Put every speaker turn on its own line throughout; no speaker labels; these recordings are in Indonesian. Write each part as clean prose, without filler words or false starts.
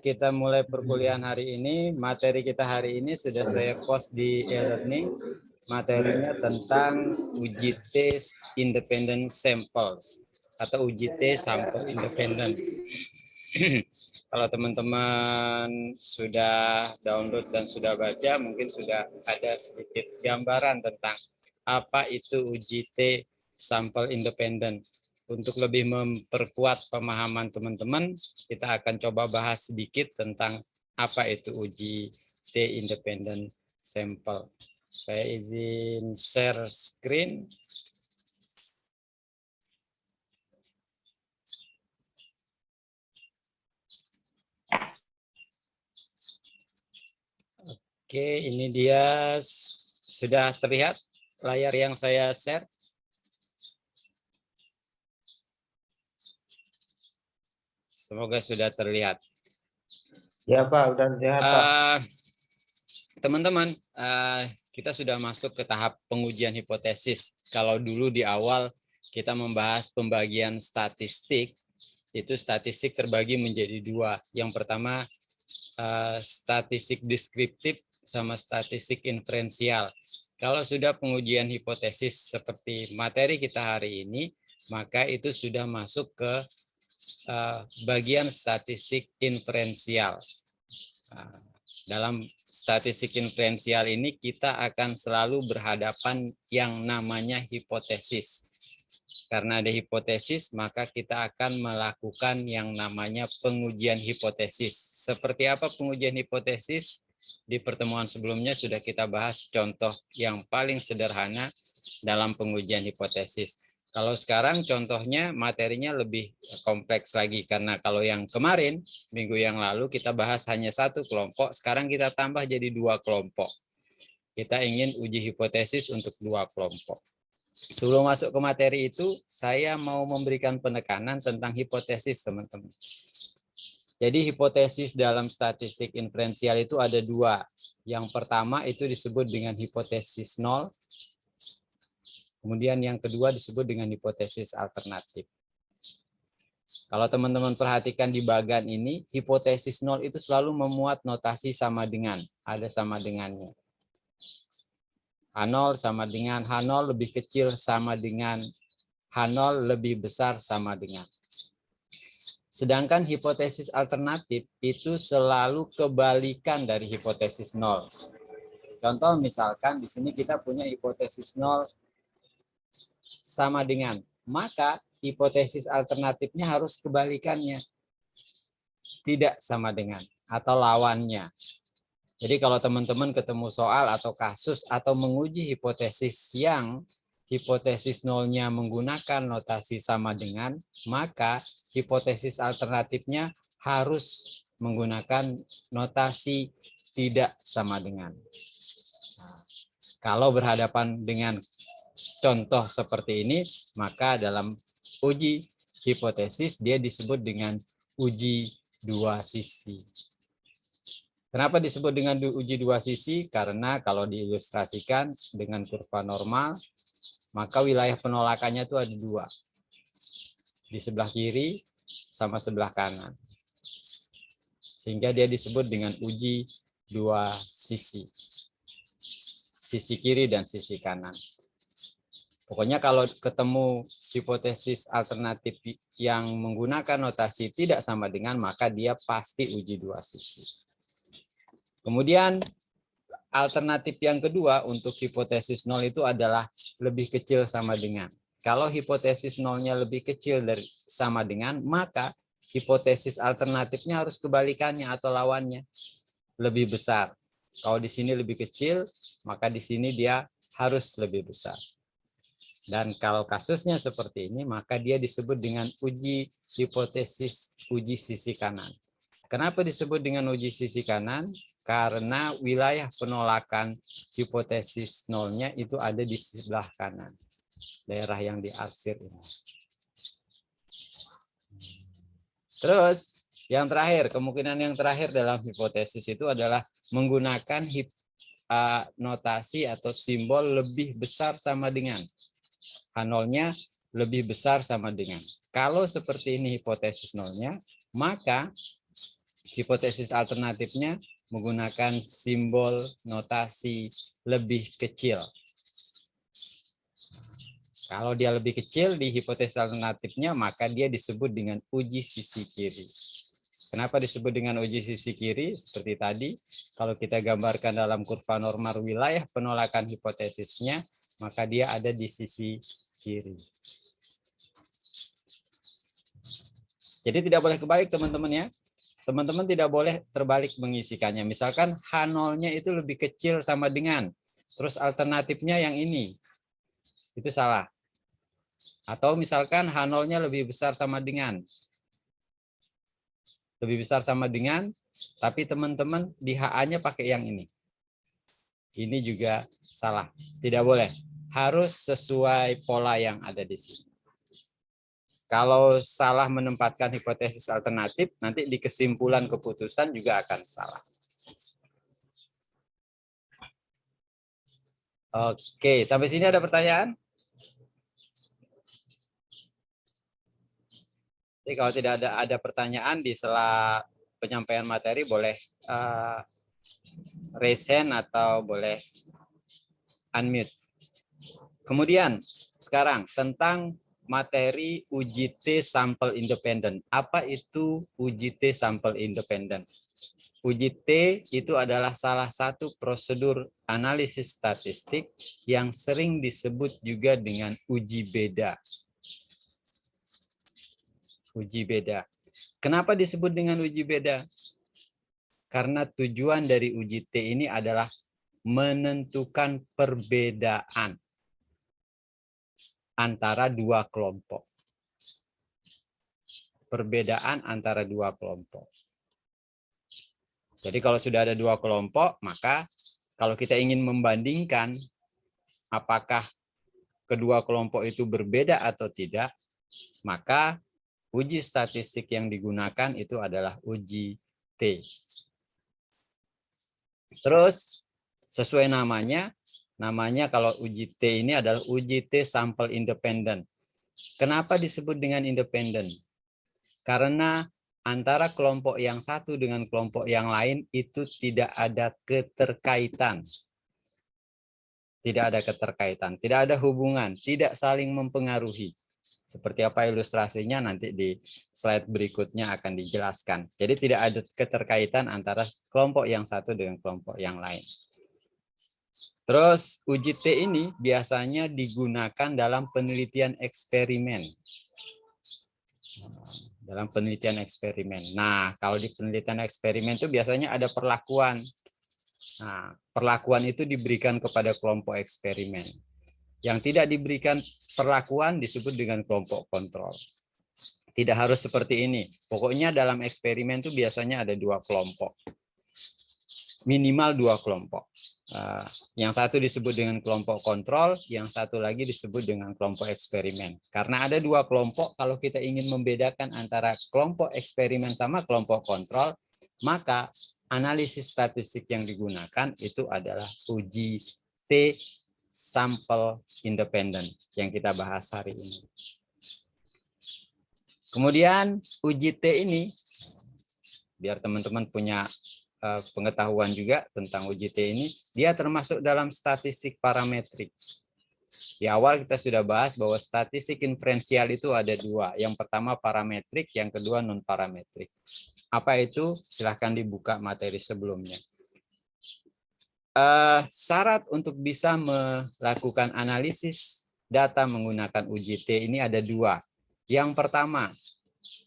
Kita mulai perkuliahan hari ini. Materi kita hari ini sudah saya post di e-learning. Materinya tentang UJT Independent Samples atau UJT Sampel Independent. Kalau teman-teman sudah download dan sudah baca, mungkin sudah ada sedikit gambaran tentang apa itu UJT Sampel Independent. Untuk lebih memperkuat pemahaman teman-teman, kita akan coba bahas sedikit tentang apa itu UJT Independent Sample. Saya izin share screen. Oke, ini dia sudah terlihat layar yang saya share. Semoga sudah terlihat.
Ya Pak, udah terlihat Pak.
Teman-teman, kita sudah masuk ke tahap pengujian hipotesis. Kalau dulu di awal kita membahas pembagian statistik, itu statistik terbagi menjadi dua. Yang pertama, statistik deskriptif sama statistik inferensial. Kalau sudah pengujian hipotesis seperti materi kita hari ini, maka itu sudah masuk ke bagian statistik inferensial. Dalam statistik inferensial ini kita akan selalu berhadapan yang namanya hipotesis. Karena ada hipotesis, maka kita akan melakukan yang namanya pengujian hipotesis. Seperti apa pengujian hipotesis? Di pertemuan sebelumnya sudah kita bahas contoh yang paling sederhana dalam pengujian hipotesis. Kalau sekarang contohnya materinya lebih kompleks lagi, karena kalau yang kemarin, minggu yang lalu kita bahas hanya satu kelompok, sekarang kita tambah jadi dua kelompok. Kita ingin uji hipotesis untuk dua kelompok. Sebelum masuk ke materi itu, saya mau memberikan penekanan tentang hipotesis, teman-teman. Jadi hipotesis dalam statistik inferensial itu ada dua. Yang pertama itu disebut dengan hipotesis nol. Kemudian yang kedua disebut dengan hipotesis alternatif. Kalau teman-teman perhatikan di bagan ini, hipotesis nol itu selalu memuat notasi sama dengan, ada sama dengannya. H0 sama dengan H0 lebih kecil sama dengan H0 lebih besar sama dengan. Sedangkan hipotesis alternatif itu selalu kebalikan dari hipotesis nol. Contoh misalkan di sini kita punya hipotesis nol sama dengan, maka hipotesis alternatifnya harus kebalikannya. Tidak sama dengan atau lawannya. Jadi kalau teman-teman ketemu soal atau kasus atau menguji hipotesis yang hipotesis nolnya menggunakan notasi sama dengan, maka hipotesis alternatifnya harus menggunakan notasi tidak sama dengan. Nah, kalau berhadapan dengan contoh seperti ini, maka dalam uji hipotesis dia disebut dengan uji dua sisi. Kenapa disebut dengan uji dua sisi? Karena kalau diilustrasikan dengan kurva normal, maka wilayah penolakannya itu ada dua. Di sebelah kiri sama sebelah kanan. Sehingga dia disebut dengan uji dua sisi. Sisi kiri dan sisi kanan. Pokoknya kalau ketemu hipotesis alternatif yang menggunakan notasi tidak sama dengan, maka dia pasti uji dua sisi. Kemudian alternatif yang kedua untuk hipotesis nol itu adalah lebih kecil sama dengan. Kalau hipotesis nolnya lebih kecil dari sama dengan, maka hipotesis alternatifnya harus kebalikannya atau lawannya, lebih besar. Kalau di sini lebih kecil, maka di sini dia harus lebih besar. Dan kalau kasusnya seperti ini, maka dia disebut dengan uji hipotesis uji sisi kanan. Kenapa disebut dengan uji sisi kanan? Karena wilayah penolakan hipotesis nolnya itu ada di sebelah kanan. Daerah yang diarsir ini. Terus, yang terakhir, kemungkinan yang terakhir dalam hipotesis itu adalah menggunakan notasi atau simbol lebih besar sama dengan. H0-nya lebih besar sama dengan. Kalau seperti ini hipotesis nolnya, maka hipotesis alternatifnya menggunakan simbol notasi lebih kecil. Kalau dia lebih kecil di hipotesis alternatifnya, maka dia disebut dengan uji sisi kiri. Kenapa disebut dengan uji sisi kiri? Seperti tadi, kalau kita gambarkan dalam kurva normal wilayah penolakan hipotesisnya, maka dia ada di sisi kiri. Jadi tidak boleh kebalik teman-teman ya. Teman-teman tidak boleh terbalik mengisikannya. Misalkan H0-nya itu lebih kecil sama dengan, terus alternatifnya yang ini. Itu salah. Atau misalkan H0-nya lebih besar sama dengan. Lebih besar sama dengan, tapi teman-teman di HA-nya pakai yang ini. Ini juga salah. Tidak boleh. Harus sesuai pola yang ada di sini. Kalau salah menempatkan hipotesis alternatif, nanti di kesimpulan keputusan juga akan salah. Oke, sampai sini ada pertanyaan? Jadi kalau tidak ada pertanyaan di sela penyampaian materi, boleh raise hand atau boleh unmute. Kemudian sekarang tentang materi uji T sampel independen. Apa itu uji T sampel independen? Uji T itu adalah salah satu prosedur analisis statistik yang sering disebut juga dengan uji beda. Uji beda. Kenapa disebut dengan uji beda? Karena tujuan dari uji T ini adalah menentukan perbedaan antara dua kelompok. Perbedaan antara dua kelompok. Jadi kalau sudah ada dua kelompok, maka kalau kita ingin membandingkan apakah kedua kelompok itu berbeda atau tidak, maka uji statistik yang digunakan itu adalah uji T. Terus sesuai namanya kalau uji T ini adalah uji T sampel independen. Kenapa disebut dengan independen? Karena antara kelompok yang satu dengan kelompok yang lain itu tidak ada keterkaitan. Tidak ada keterkaitan, tidak ada hubungan, tidak saling mempengaruhi. Seperti apa ilustrasinya nanti di slide berikutnya akan dijelaskan. Jadi tidak ada keterkaitan antara kelompok yang satu dengan kelompok yang lain. Terus uji T ini biasanya digunakan dalam penelitian eksperimen. Dalam penelitian eksperimen. Nah, kalau di penelitian eksperimen itu biasanya ada perlakuan. Nah, perlakuan itu diberikan kepada kelompok eksperimen. Yang tidak diberikan perlakuan disebut dengan kelompok kontrol. Tidak harus seperti ini. Pokoknya dalam eksperimen itu biasanya ada dua kelompok. Minimal dua kelompok. Yang satu disebut dengan kelompok kontrol, yang satu lagi disebut dengan kelompok eksperimen. Karena ada dua kelompok, kalau kita ingin membedakan antara kelompok eksperimen sama kelompok kontrol, maka analisis statistik yang digunakan itu adalah uji T sampel independen yang kita bahas hari ini. Kemudian uji T ini, biar teman-teman punya pengetahuan juga tentang uji T ini, dia termasuk dalam statistik parametrik. Di awal kita sudah bahas bahwa statistik inferensial itu ada dua. Yang pertama parametrik, yang kedua non parametrik. Apa itu? Silahkan dibuka materi sebelumnya. Syarat untuk bisa melakukan analisis data menggunakan uji T ini ada dua. Yang pertama,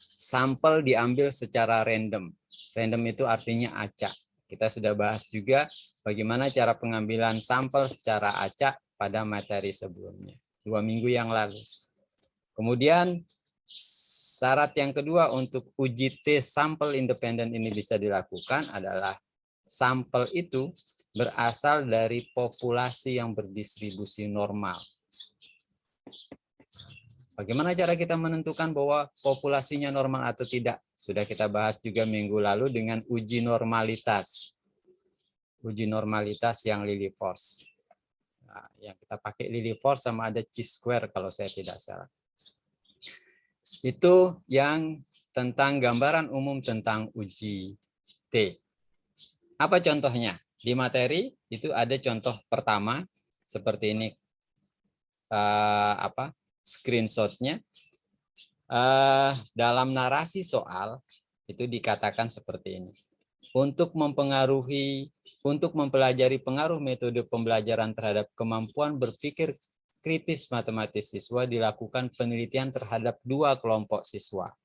sampel diambil secara random. Random itu artinya acak. Kita sudah bahas juga bagaimana cara pengambilan sampel secara acak pada materi sebelumnya, 2 minggu yang lalu. Kemudian syarat yang kedua untuk uji T sampel independen ini bisa dilakukan adalah sampel itu berasal dari populasi yang berdistribusi normal. Bagaimana cara kita menentukan bahwa populasinya normal atau tidak? Sudah kita bahas juga minggu lalu dengan uji normalitas. Uji normalitas yang Lilliefors. Nah, yang kita pakai Lilliefors sama ada chi-square kalau saya tidak salah. Itu yang tentang gambaran umum tentang uji T. Apa contohnya? Di materi itu ada contoh pertama seperti ini, screenshotnya. Dalam narasi soal itu dikatakan seperti ini. Untuk mempelajari pengaruh metode pembelajaran terhadap kemampuan berpikir kritis matematis siswa, dilakukan penelitian terhadap dua kelompok siswa.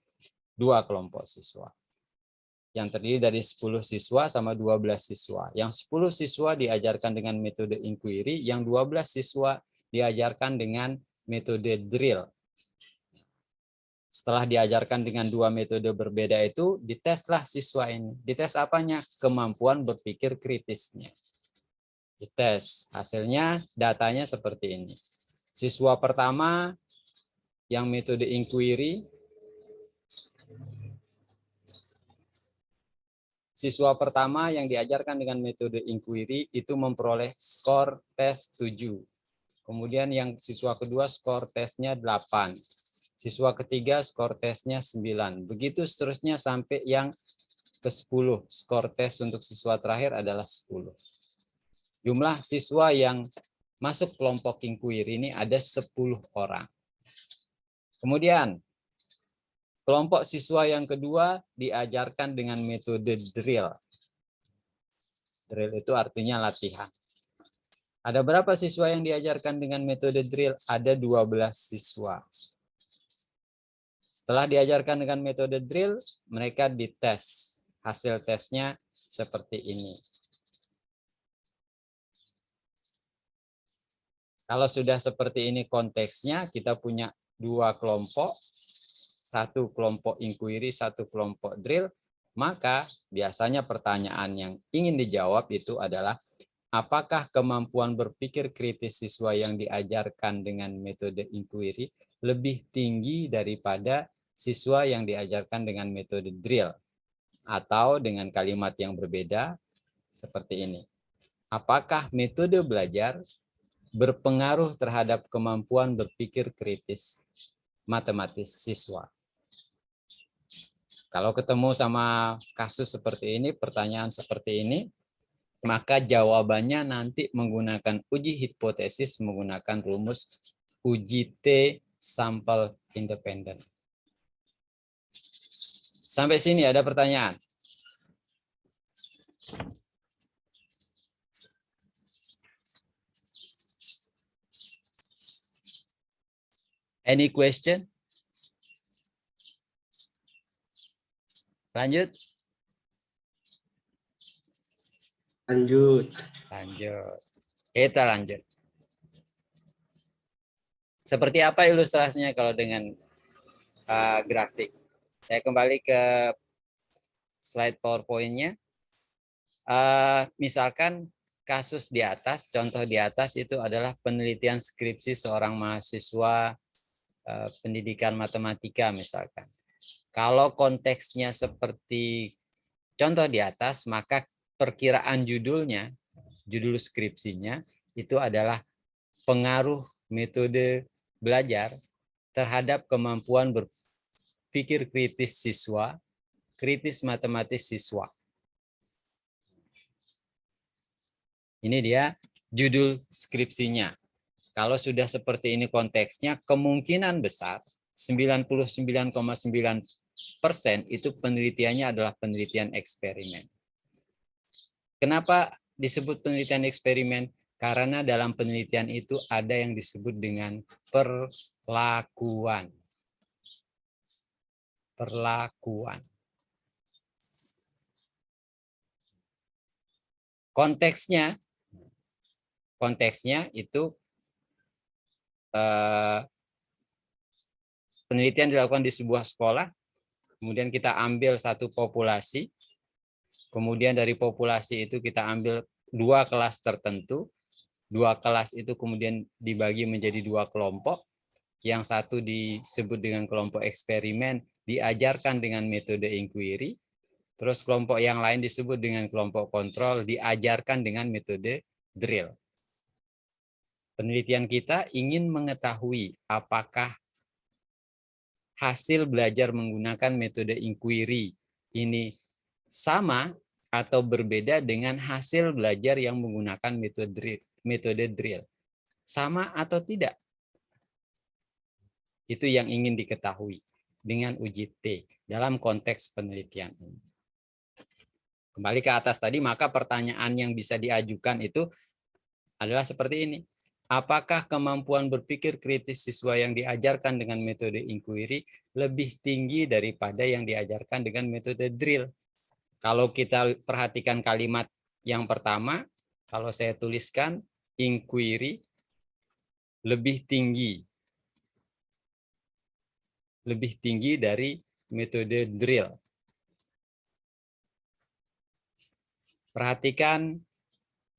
Yang terdiri dari 10 siswa sama 12 siswa. Yang 10 siswa diajarkan dengan metode inquiry, yang 12 siswa diajarkan dengan metode drill. Setelah diajarkan dengan dua metode berbeda itu, diteslah siswa ini. Dites apanya? Kemampuan berpikir kritisnya. Dites. Hasilnya, datanya seperti ini. Siswa pertama yang metode inquiry, siswa pertama yang diajarkan dengan metode inquiry itu memperoleh skor tes 7. Kemudian yang siswa kedua skor tesnya 8. Siswa ketiga skor tesnya 9. Begitu seterusnya sampai yang ke-10. Skor tes untuk siswa terakhir adalah 10. Jumlah siswa yang masuk kelompok inquiry ini ada 10 orang. Kemudian kelompok siswa yang kedua diajarkan dengan metode drill. Drill itu artinya latihan. Ada berapa siswa yang diajarkan dengan metode drill? Ada 12 siswa. Setelah diajarkan dengan metode drill, mereka dites. Hasil tesnya seperti ini. Kalau sudah seperti ini konteksnya, kita punya dua kelompok. Satu kelompok inquiry, satu kelompok drill. Maka biasanya pertanyaan yang ingin dijawab itu adalah, apakah kemampuan berpikir kritis siswa yang diajarkan dengan metode inquiry lebih tinggi daripada siswa yang diajarkan dengan metode drill? Atau dengan kalimat yang berbeda seperti ini. Apakah metode belajar berpengaruh terhadap kemampuan berpikir kritis matematis siswa? Kalau ketemu sama kasus seperti ini, pertanyaan seperti ini, maka jawabannya nanti menggunakan uji hipotesis menggunakan rumus uji T sampel independen. Sampai sini ada pertanyaan? Any question? Lanjut?
Lanjut.
Kita lanjut. Seperti apa ilustrasinya kalau dengan grafik? Saya kembali ke slide PowerPoint-nya. Misalkan kasus di atas, contoh di atas itu adalah penelitian skripsi seorang mahasiswa pendidikan matematika misalkan. Kalau konteksnya seperti contoh di atas, maka perkiraan judulnya, judul skripsinya itu adalah pengaruh metode belajar terhadap kemampuan berpikir kritis siswa, kritis matematis siswa. Ini dia judul skripsinya. Kalau sudah seperti ini konteksnya, kemungkinan besar 99,9% itu penelitiannya adalah penelitian eksperimen. Kenapa disebut penelitian eksperimen? Karena dalam penelitian itu ada yang disebut dengan perlakuan. Perlakuan. Konteksnya itu penelitian dilakukan di sebuah sekolah, kemudian kita ambil satu populasi, kemudian dari populasi itu kita ambil dua kelas tertentu, dua kelas itu kemudian dibagi menjadi dua kelompok, yang satu disebut dengan kelompok eksperimen, diajarkan dengan metode inquiry, terus kelompok yang lain disebut dengan kelompok kontrol, diajarkan dengan metode drill. Penelitian kita ingin mengetahui apakah hasil belajar menggunakan metode inquiry ini sama atau berbeda dengan hasil belajar yang menggunakan metode drill? Sama atau tidak? Itu yang ingin diketahui dengan uji T dalam konteks penelitian ini. Kembali ke atas tadi, maka pertanyaan yang bisa diajukan itu adalah seperti ini. Apakah kemampuan berpikir kritis siswa yang diajarkan dengan metode inquiry lebih tinggi daripada yang diajarkan dengan metode drill? Kalau kita perhatikan kalimat yang pertama, kalau saya tuliskan inquiry lebih tinggi dari metode drill. Perhatikan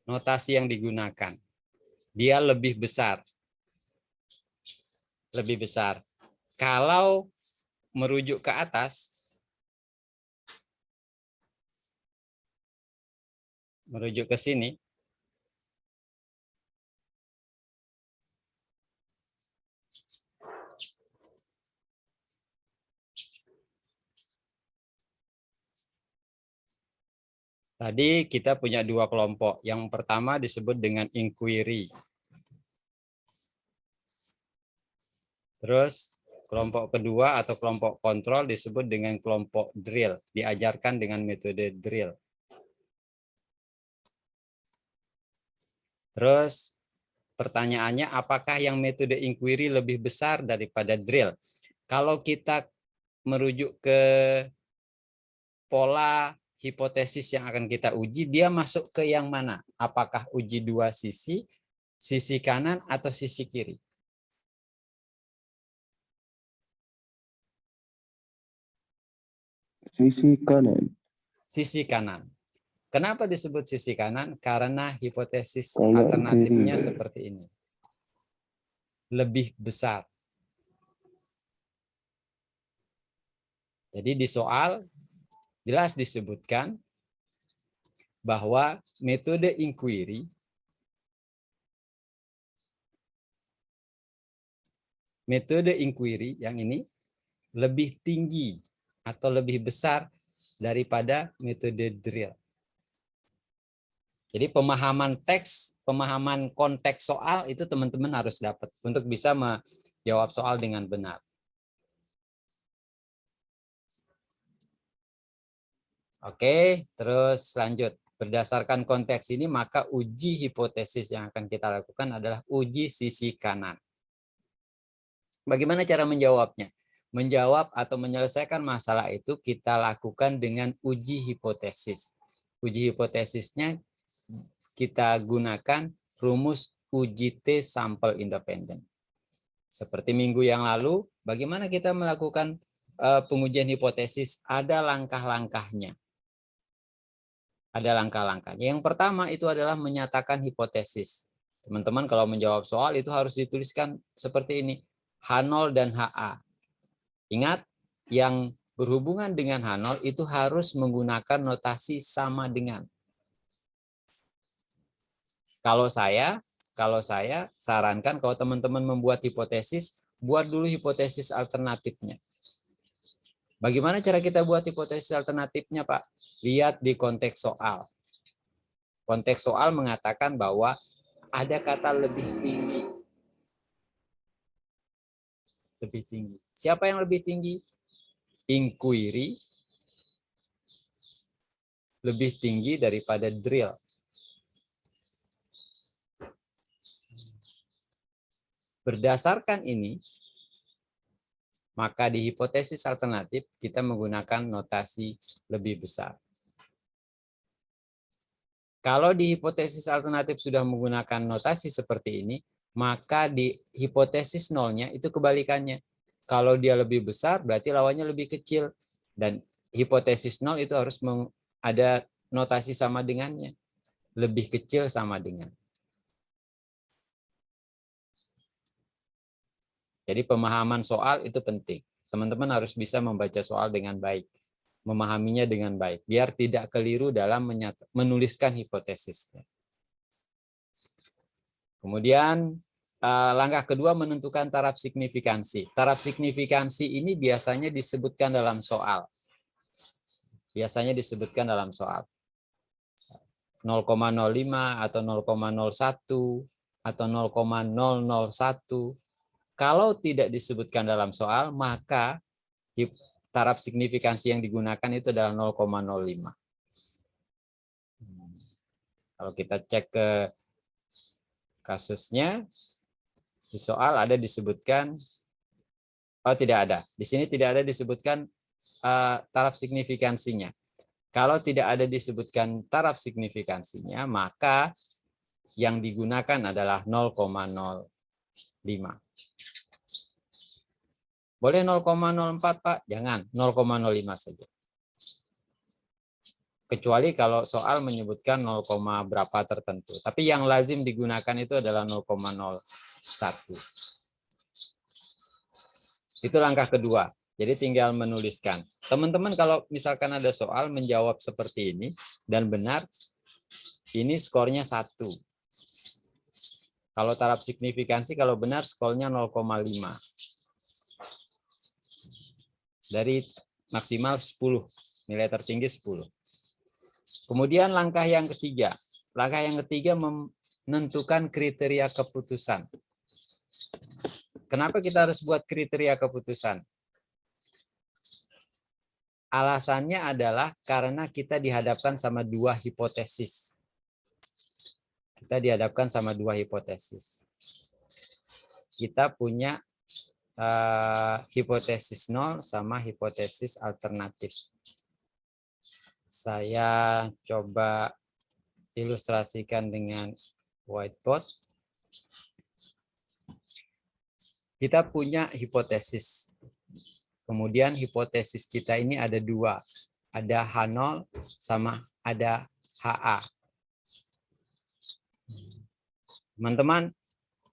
notasi yang digunakan. Dia lebih besar. Lebih besar. Kalau merujuk ke atas, merujuk ke sini, tadi kita punya dua kelompok. Yang pertama disebut dengan inquiry. Terus kelompok kedua atau kelompok kontrol disebut dengan kelompok drill. Diajarkan dengan metode drill. Terus pertanyaannya, apakah yang metode inquiry lebih besar daripada drill? Kalau kita merujuk ke pola hipotesis yang akan kita uji, dia masuk ke yang mana? Apakah uji dua sisi, sisi kanan atau sisi kiri?
Sisi kanan.
Sisi kanan. Kenapa disebut sisi kanan? Karena hipotesis
Kalau
alternatifnya
kiri.
seperti ini. Lebih besar. Jadi di soal jelas disebutkan bahwa metode inquiry yang ini lebih tinggi atau lebih besar daripada metode drill. Jadi pemahaman teks, pemahaman konteks soal itu teman-teman harus dapat untuk bisa menjawab soal dengan benar. Oke, terus lanjut. Berdasarkan konteks ini, maka uji hipotesis yang akan kita lakukan adalah uji sisi kanan. Bagaimana cara menjawabnya? Menjawab atau menyelesaikan masalah itu kita lakukan dengan uji hipotesis. Uji hipotesisnya kita gunakan rumus uji T sampel independen. Seperti minggu yang lalu, bagaimana kita melakukan pengujian hipotesis? Ada langkah-langkahnya. Ada langkah-langkahnya. Yang pertama itu adalah menyatakan hipotesis. Teman-teman kalau menjawab soal itu harus dituliskan seperti ini. H0 dan HA. Ingat, yang berhubungan dengan H0 itu harus menggunakan notasi sama dengan. Kalau saya sarankan kalau teman-teman membuat hipotesis, buat dulu hipotesis alternatifnya. Bagaimana cara kita buat hipotesis alternatifnya, Pak? Lihat di konteks soal. Konteks soal mengatakan bahwa ada kata lebih tinggi. Lebih tinggi. Siapa yang lebih tinggi? Inquiry lebih tinggi daripada drill. Berdasarkan ini, maka di hipotesis alternatif kita menggunakan notasi lebih besar. Kalau di hipotesis alternatif sudah menggunakan notasi seperti ini, maka di hipotesis nolnya itu kebalikannya. Kalau dia lebih besar, berarti lawannya lebih kecil. Dan hipotesis nol itu harus ada notasi sama dengannya. Lebih kecil sama dengan. Jadi pemahaman soal itu penting. Teman-teman harus bisa membaca soal dengan baik. Memahaminya dengan baik, biar tidak keliru dalam menuliskan hipotesisnya. Kemudian Langkah kedua, menentukan taraf signifikansi. Taraf signifikansi ini biasanya disebutkan dalam soal. Biasanya disebutkan dalam soal. 0,05 atau 0,01 atau 0,001. Kalau tidak disebutkan dalam soal, maka taraf signifikansi yang digunakan itu adalah 0,05. Kalau kita cek ke kasusnya, di soal ada disebutkan, oh tidak ada. Di sini tidak ada disebutkan taraf signifikansinya. Kalau tidak ada disebutkan taraf signifikansinya, maka yang digunakan adalah 0,05. Boleh 0,04 Pak? Jangan, 0,05 saja. Kecuali kalau soal menyebutkan 0, berapa tertentu. Tapi yang lazim digunakan itu adalah 0,01. Itu langkah kedua. Jadi tinggal menuliskan. Teman-teman kalau misalkan ada soal menjawab seperti ini dan benar, ini skornya 1. Kalau taraf signifikansi kalau benar skornya 0,5. Dari maksimal 10, nilai tertinggi 10. Kemudian langkah yang ketiga. Langkah yang ketiga menentukan kriteria keputusan. Kenapa kita harus buat kriteria keputusan? Alasannya adalah karena kita dihadapkan sama dua hipotesis. Kita dihadapkan sama dua hipotesis. Kita punya hipotesis 0 sama hipotesis alternatif. Saya coba ilustrasikan dengan whiteboard. Kita punya hipotesis. Kemudian hipotesis kita ini ada dua. Ada H0 sama ada HA. Teman-teman,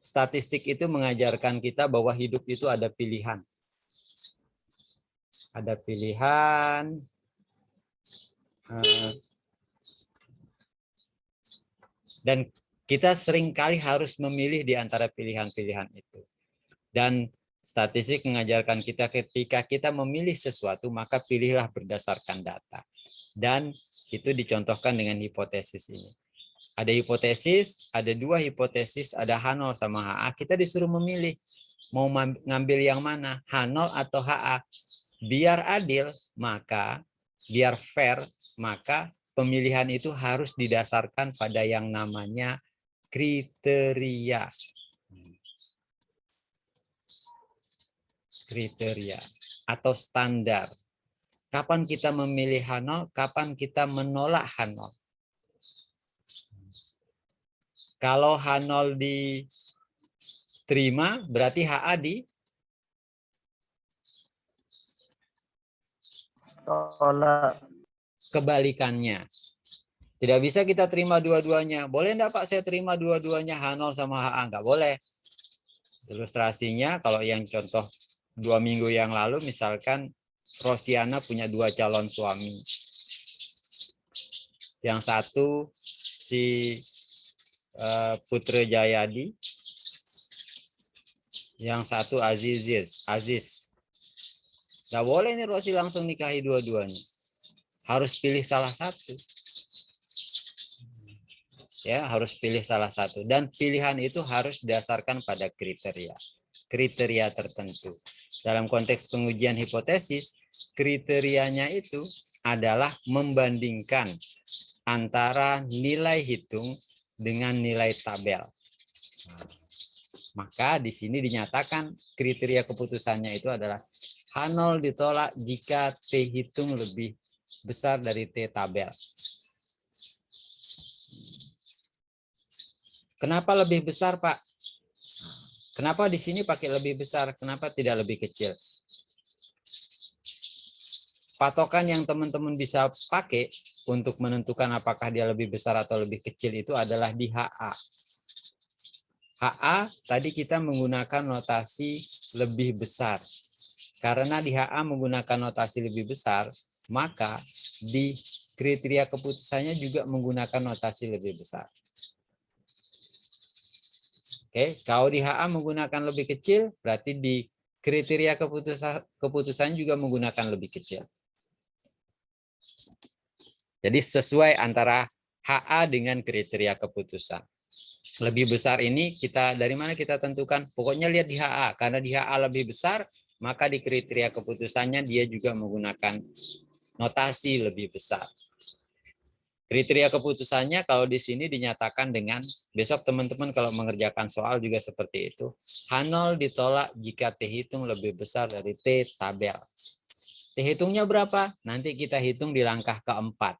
statistik itu mengajarkan kita bahwa hidup itu ada pilihan. Ada pilihan. Dan kita seringkali harus memilih di antara pilihan-pilihan itu. Dan statistik mengajarkan kita ketika kita memilih sesuatu, maka pilihlah berdasarkan data. Dan itu dicontohkan dengan hipotesis ini. Ada hipotesis, ada dua hipotesis, ada H0 sama HA. Kita disuruh memilih, mau ngambil yang mana, H0 atau HA. Biar adil, maka biar fair, maka pemilihan itu harus didasarkan pada yang namanya kriteria. Kriteria atau standar. Kapan kita memilih H0, kapan kita menolak H0. Kalau H0 diterima, berarti HA ditolak. Kebalikannya. Tidak bisa kita terima dua-duanya. Boleh enggak Pak saya terima dua-duanya H0 sama HA? Enggak boleh. Ilustrasinya kalau yang contoh 2 minggu yang lalu misalkan Rosiana punya 2 calon suami. Yang satu si Putra Jayadi, yang satu Aziz. Nggak boleh nih Rosi langsung nikahi dua-duanya. Harus pilih salah satu. Ya, harus pilih salah satu. Dan pilihan itu harus didasarkan pada kriteria tertentu. Dalam konteks pengujian hipotesis, kriterianya itu adalah membandingkan antara nilai hitung dengan nilai tabel. Maka di sini dinyatakan kriteria keputusannya itu adalah H0 ditolak jika T hitung lebih besar dari T tabel. Kenapa lebih besar, Pak? Kenapa di sini pakai lebih besar? Kenapa tidak lebih kecil? Patokan yang teman-teman bisa pakai untuk menentukan apakah dia lebih besar atau lebih kecil itu adalah di HA. HA tadi kita menggunakan notasi lebih besar. Karena di HA menggunakan notasi lebih besar, maka di kriteria keputusannya juga menggunakan notasi lebih besar. Oke, kalau di HA menggunakan lebih kecil, berarti di kriteria keputusan juga menggunakan lebih kecil. Jadi sesuai antara HA dengan kriteria keputusan. Lebih besar ini kita dari mana kita tentukan? Pokoknya lihat di HA, karena di HA lebih besar, maka di kriteria keputusannya dia juga menggunakan notasi lebih besar. Kriteria keputusannya kalau di sini dinyatakan dengan, besok teman-teman kalau mengerjakan soal juga seperti itu. H0 ditolak jika T hitung lebih besar dari T tabel. T hitungnya berapa? Nanti kita hitung di langkah keempat.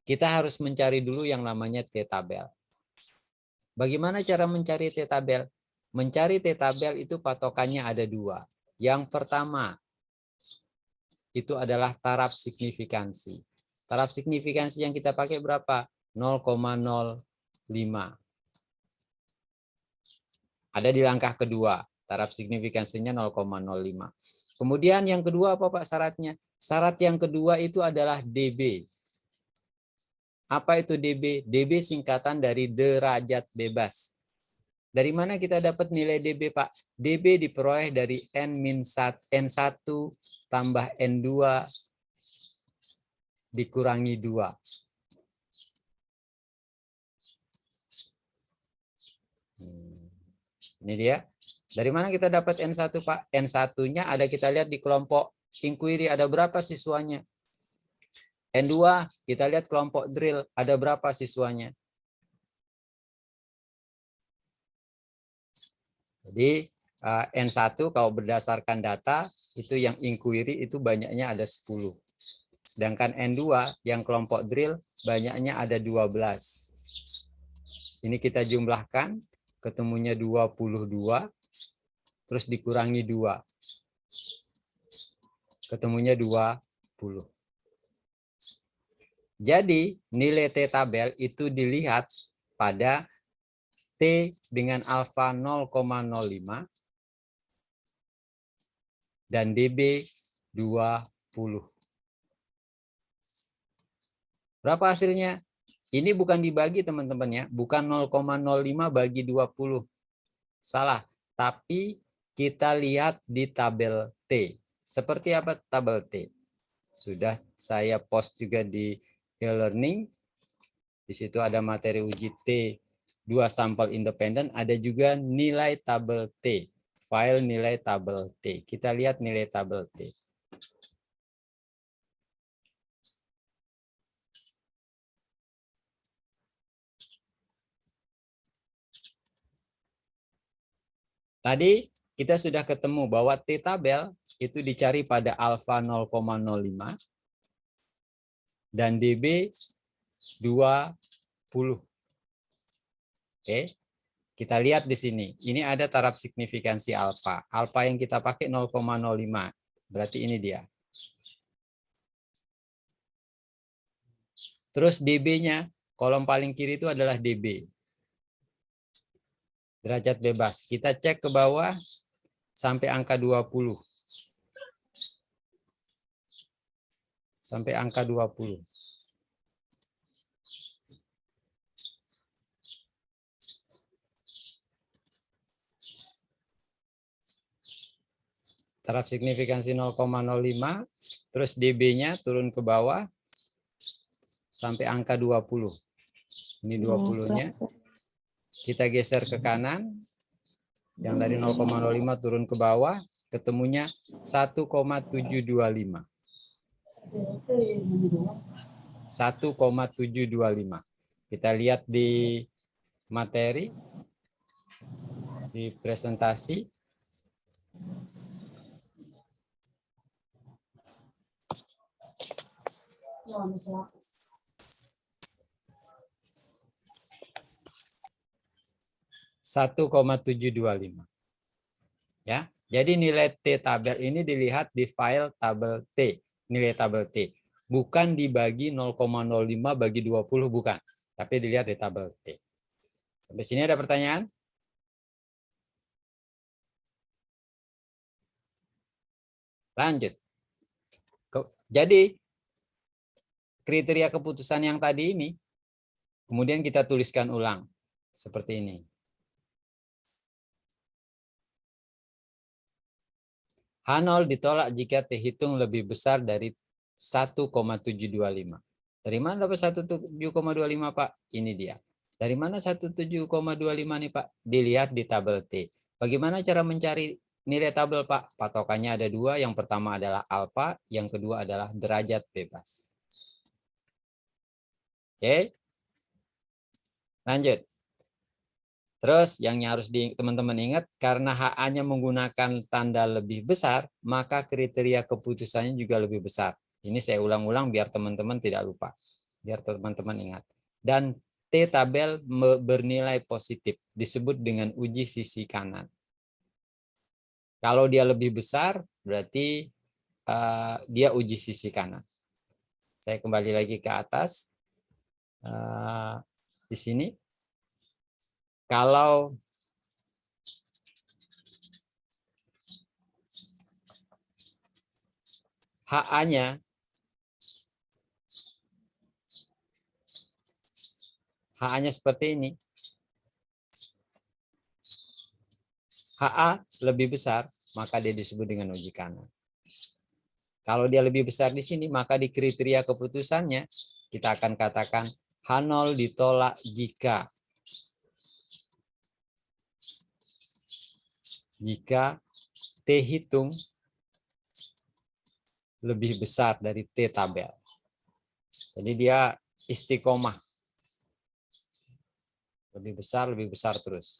Kita harus mencari dulu yang namanya T tabel. Bagaimana cara mencari T tabel? Mencari T tabel itu patokannya ada dua. Yang pertama, itu adalah taraf signifikansi. Taraf signifikansi yang kita pakai berapa? 0,05. Ada di langkah kedua, taraf signifikansinya 0,05. Kemudian yang kedua apa Pak syaratnya? Syarat yang kedua itu adalah DB. Apa itu DB? DB singkatan dari derajat bebas. Dari mana kita dapat nilai DB Pak? DB diperoleh dari N1 tambah N2 dikurangi 2. Ini dia. Dari mana kita dapat N1 Pak? N1-nya ada kita lihat di kelompok inquiry ada berapa siswanya. N2 kita lihat kelompok drill ada berapa siswanya. Jadi N1 kalau berdasarkan data itu yang inquiry itu banyaknya ada 10. Sedangkan N2 yang kelompok drill banyaknya ada 12. Ini kita jumlahkan, ketemunya 22, terus dikurangi 2. Ketemunya 20. Jadi nilai T tabel itu dilihat pada T dengan alfa 0,05 dan DB 20. Berapa hasilnya? Ini bukan dibagi teman-teman ya, bukan 0,05 bagi 20. Salah, tapi kita lihat di tabel T. Seperti apa tabel T? Sudah saya post juga di e-learning. Di situ ada materi uji T, 2 sampel independen, ada juga nilai tabel T, file nilai tabel T. Kita lihat nilai tabel T. Tadi kita sudah ketemu bahwa T tabel itu dicari pada alfa 0,05 dan DB 20. Oke. Kita lihat di sini. Ini ada taraf signifikansi alfa. Alfa yang kita pakai 0,05. Berarti ini dia. Terus DB-nya, kolom paling kiri itu adalah DB. Derajat bebas. Kita cek ke bawah sampai angka 20. Sampai angka 20. Taraf signifikansi 0,05. Terus DB-nya turun ke bawah sampai angka 20. Ini 20-nya. Kita geser ke kanan. Yang dari 0,05 turun ke bawah, ketemunya 1,725. 1,725. Kita lihat di materi, di presentasi. (1,725) ya. Jadi nilai T tabel ini dilihat di file tabel T, nilai tabel T. Bukan dibagi 0,05 bagi 20, bukan. Tapi dilihat di tabel T. Sampai sini ada pertanyaan? Lanjut. Jadi kriteria keputusan yang tadi ini kemudian kita tuliskan ulang seperti ini. H0 ditolak jika T hitung lebih besar dari 1,725. Dari mana dapat 1,725 Pak? Ini dia. Dari mana 1,725 nih Pak? Dilihat di tabel T. Bagaimana cara mencari nilai tabel Pak? Patokannya ada dua. Yang pertama adalah alfa, yang kedua adalah derajat bebas. Oke. Lanjut. Terus yang harus teman-teman ingat, karena HA-nya menggunakan tanda lebih besar, maka kriteria keputusannya juga lebih besar. Ini saya ulang-ulang biar teman-teman tidak lupa. Biar teman-teman ingat. Dan T tabel bernilai positif, disebut dengan uji sisi kanan. Kalau dia lebih besar, berarti dia uji sisi kanan. Saya kembali lagi ke atas. Di sini. Kalau HA-nya seperti ini. HA lebih besar, maka dia disebut dengan uji kanan. Kalau dia lebih besar di sini, maka di kriteria keputusannya kita akan katakan H0 ditolak jika T hitung lebih besar dari T tabel. Jadi dia istiqomah. Lebih besar terus.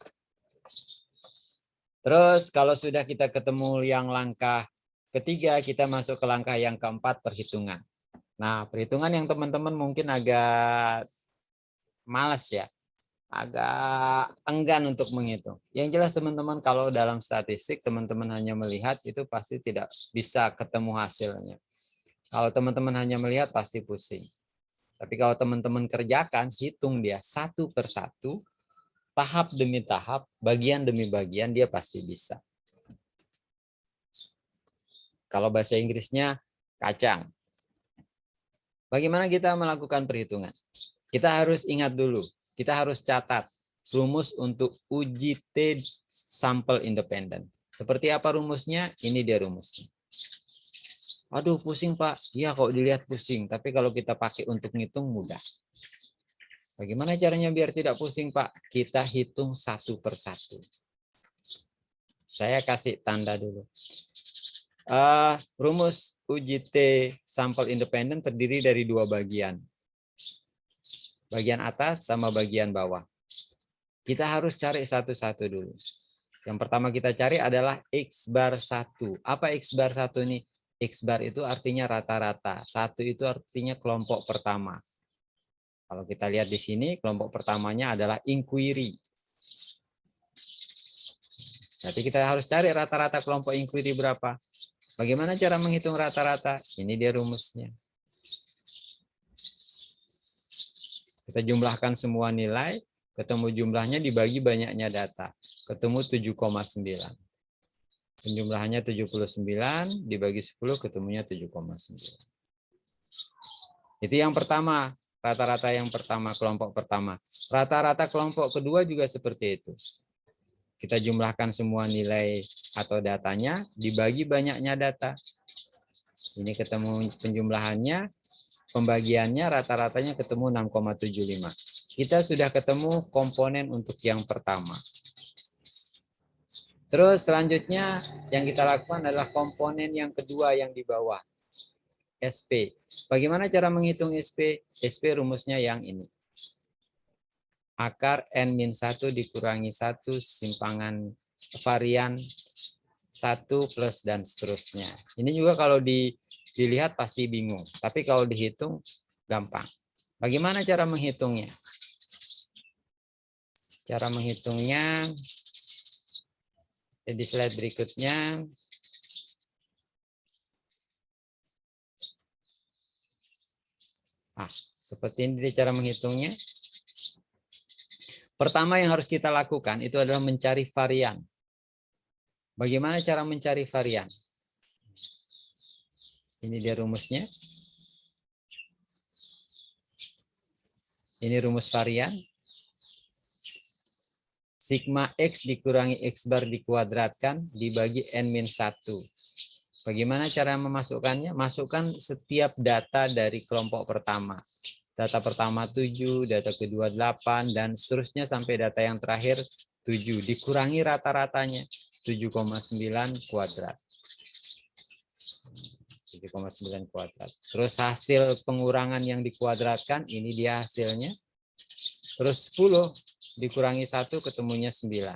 Terus kalau sudah kita ketemu yang langkah ketiga, kita masuk ke langkah yang keempat, perhitungan. Nah, perhitungan yang teman-teman mungkin agak malas ya. Agak enggan untuk menghitung. Yang jelas teman-teman, kalau dalam statistik teman-teman hanya melihat, itu pasti tidak bisa ketemu hasilnya. Kalau teman-teman hanya melihat pasti pusing. Tapi kalau teman-teman kerjakan, hitung dia satu persatu, tahap demi tahap, bagian demi bagian, dia pasti bisa. Kalau bahasa Inggrisnya kacang. Bagaimana kita melakukan perhitungan? Kita harus ingat dulu. Kita harus catat rumus untuk uji T sampel independen. Seperti apa rumusnya? Ini dia rumusnya. Aduh, pusing Pak. Iya, kalau dilihat pusing. Tapi kalau kita pakai untuk ngitung mudah. Bagaimana caranya biar tidak pusing Pak? Kita hitung satu persatu. Saya kasih tanda dulu. Rumus uji T sampel independen terdiri dari dua bagian. Bagian atas sama bagian bawah. Kita harus cari satu-satu dulu. Yang pertama kita cari adalah X bar 1. Apa X bar 1 ini? X bar itu artinya rata-rata. 1 itu artinya kelompok pertama. Kalau kita lihat di sini, kelompok pertamanya adalah inquiry. Berarti kita harus cari rata-rata kelompok inquiry berapa. Bagaimana cara menghitung rata-rata? Ini dia rumusnya. Kita jumlahkan semua nilai, ketemu jumlahnya dibagi banyaknya data. Ketemu 7,9. Penjumlahannya 79, dibagi 10, ketemunya 7,9. Itu yang pertama, rata-rata yang pertama, kelompok pertama. Rata-rata kelompok kedua juga seperti itu. Kita jumlahkan semua nilai atau datanya, dibagi banyaknya data. Ini ketemu penjumlahannya, pembagiannya rata-ratanya ketemu 6,75. Kita sudah ketemu komponen untuk yang pertama. Terus selanjutnya yang kita lakukan adalah komponen yang kedua yang di bawah. SP. Bagaimana cara menghitung SP? SP rumusnya yang ini. Akar N-1 dikurangi 1 simpangan varian 1 plus dan seterusnya. Ini juga kalau dilihat pasti bingung. Tapi kalau dihitung gampang. Bagaimana cara menghitungnya? Cara menghitungnya di slide berikutnya. Seperti ini cara menghitungnya. Pertama yang harus kita lakukan itu adalah mencari varian. Bagaimana cara mencari varian? Ini dia rumusnya. Ini rumus varian. Sigma X dikurangi X bar dikuadratkan dibagi N-1. Bagaimana cara memasukkannya? Masukkan setiap data dari kelompok pertama. Data pertama 7, data kedua 8, dan seterusnya sampai data yang terakhir 7. Dikurangi rata-ratanya 7,9 kuadrat. 7,9 kuadrat. Terus hasil pengurangan yang dikuadratkan, ini dia hasilnya. Terus 10 dikurangi 1 ketemunya 9.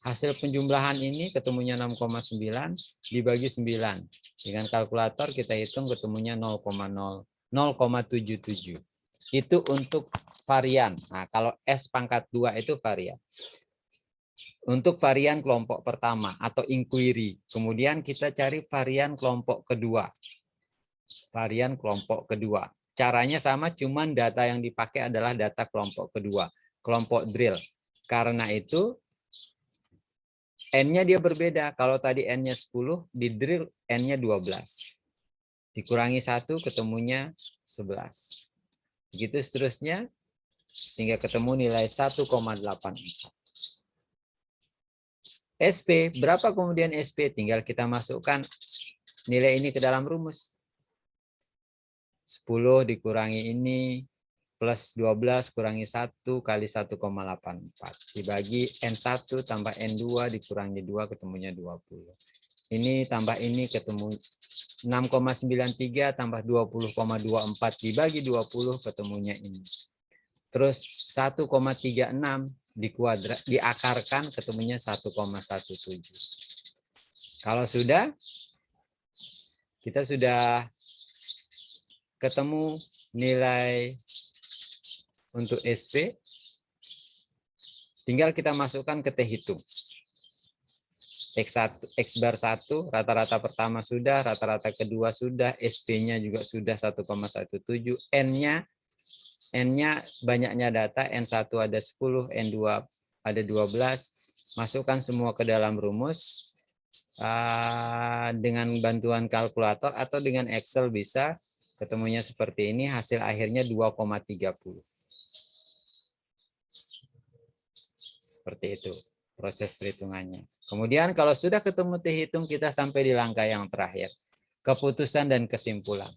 Hasil penjumlahan ini ketemunya 6,9 dibagi 9. Dengan kalkulator kita hitung ketemunya 0,77. Itu untuk varian. Nah, kalau S pangkat 2 itu varian. Untuk varian kelompok pertama atau inquiry. Kemudian kita cari varian kelompok kedua. Varian kelompok kedua. Caranya sama, cuman data yang dipakai adalah data kelompok kedua. Kelompok drill. Karena itu N-nya dia berbeda. Kalau tadi N-nya 10, di drill N-nya 12. Dikurangi 1 ketemunya 11. Begitu seterusnya, sehingga ketemu nilai 1,84. SP, berapa kemudian SP? Tinggal kita masukkan nilai ini ke dalam rumus. 10 dikurangi ini, plus 12 kurangi 1 kali 1,84 dibagi N1 tambah N2 dikurangi 2 ketemunya 20. Ini tambah ini ketemu 6,93 tambah 20,24 dibagi 20 ketemunya ini. Terus 1,36 dikuadrat diakarkan ketemunya 1,17. Kalau sudah, kita sudah ketemu nilai untuk SP, tinggal kita masukkan ke T hitung. X bar 1, rata-rata pertama sudah, rata-rata kedua sudah, SP-nya juga sudah 1,17, N-nya banyaknya data, N1 ada 10, N2 ada 12, masukkan semua ke dalam rumus, dengan bantuan kalkulator atau dengan Excel bisa, ketemunya seperti ini, hasil akhirnya 2,30. Seperti itu proses perhitungannya. Kemudian kalau sudah ketemu T hitung, kita sampai di langkah yang terakhir, keputusan dan kesimpulan.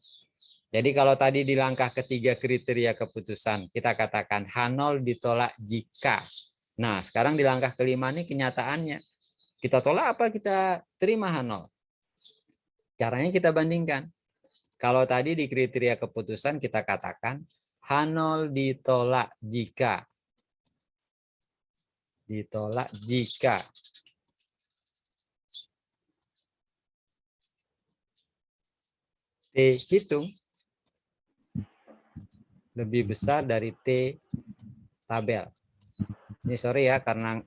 Jadi kalau tadi di langkah ketiga kriteria keputusan, kita katakan H0 ditolak jika. Nah, sekarang di langkah kelima ini kenyataannya. Kita tolak apa kita terima H0? Caranya kita bandingkan. Kalau tadi di kriteria keputusan kita katakan H0 ditolak jika. Ditolak jika T hitung lebih besar dari T tabel. Ini sorry ya, karena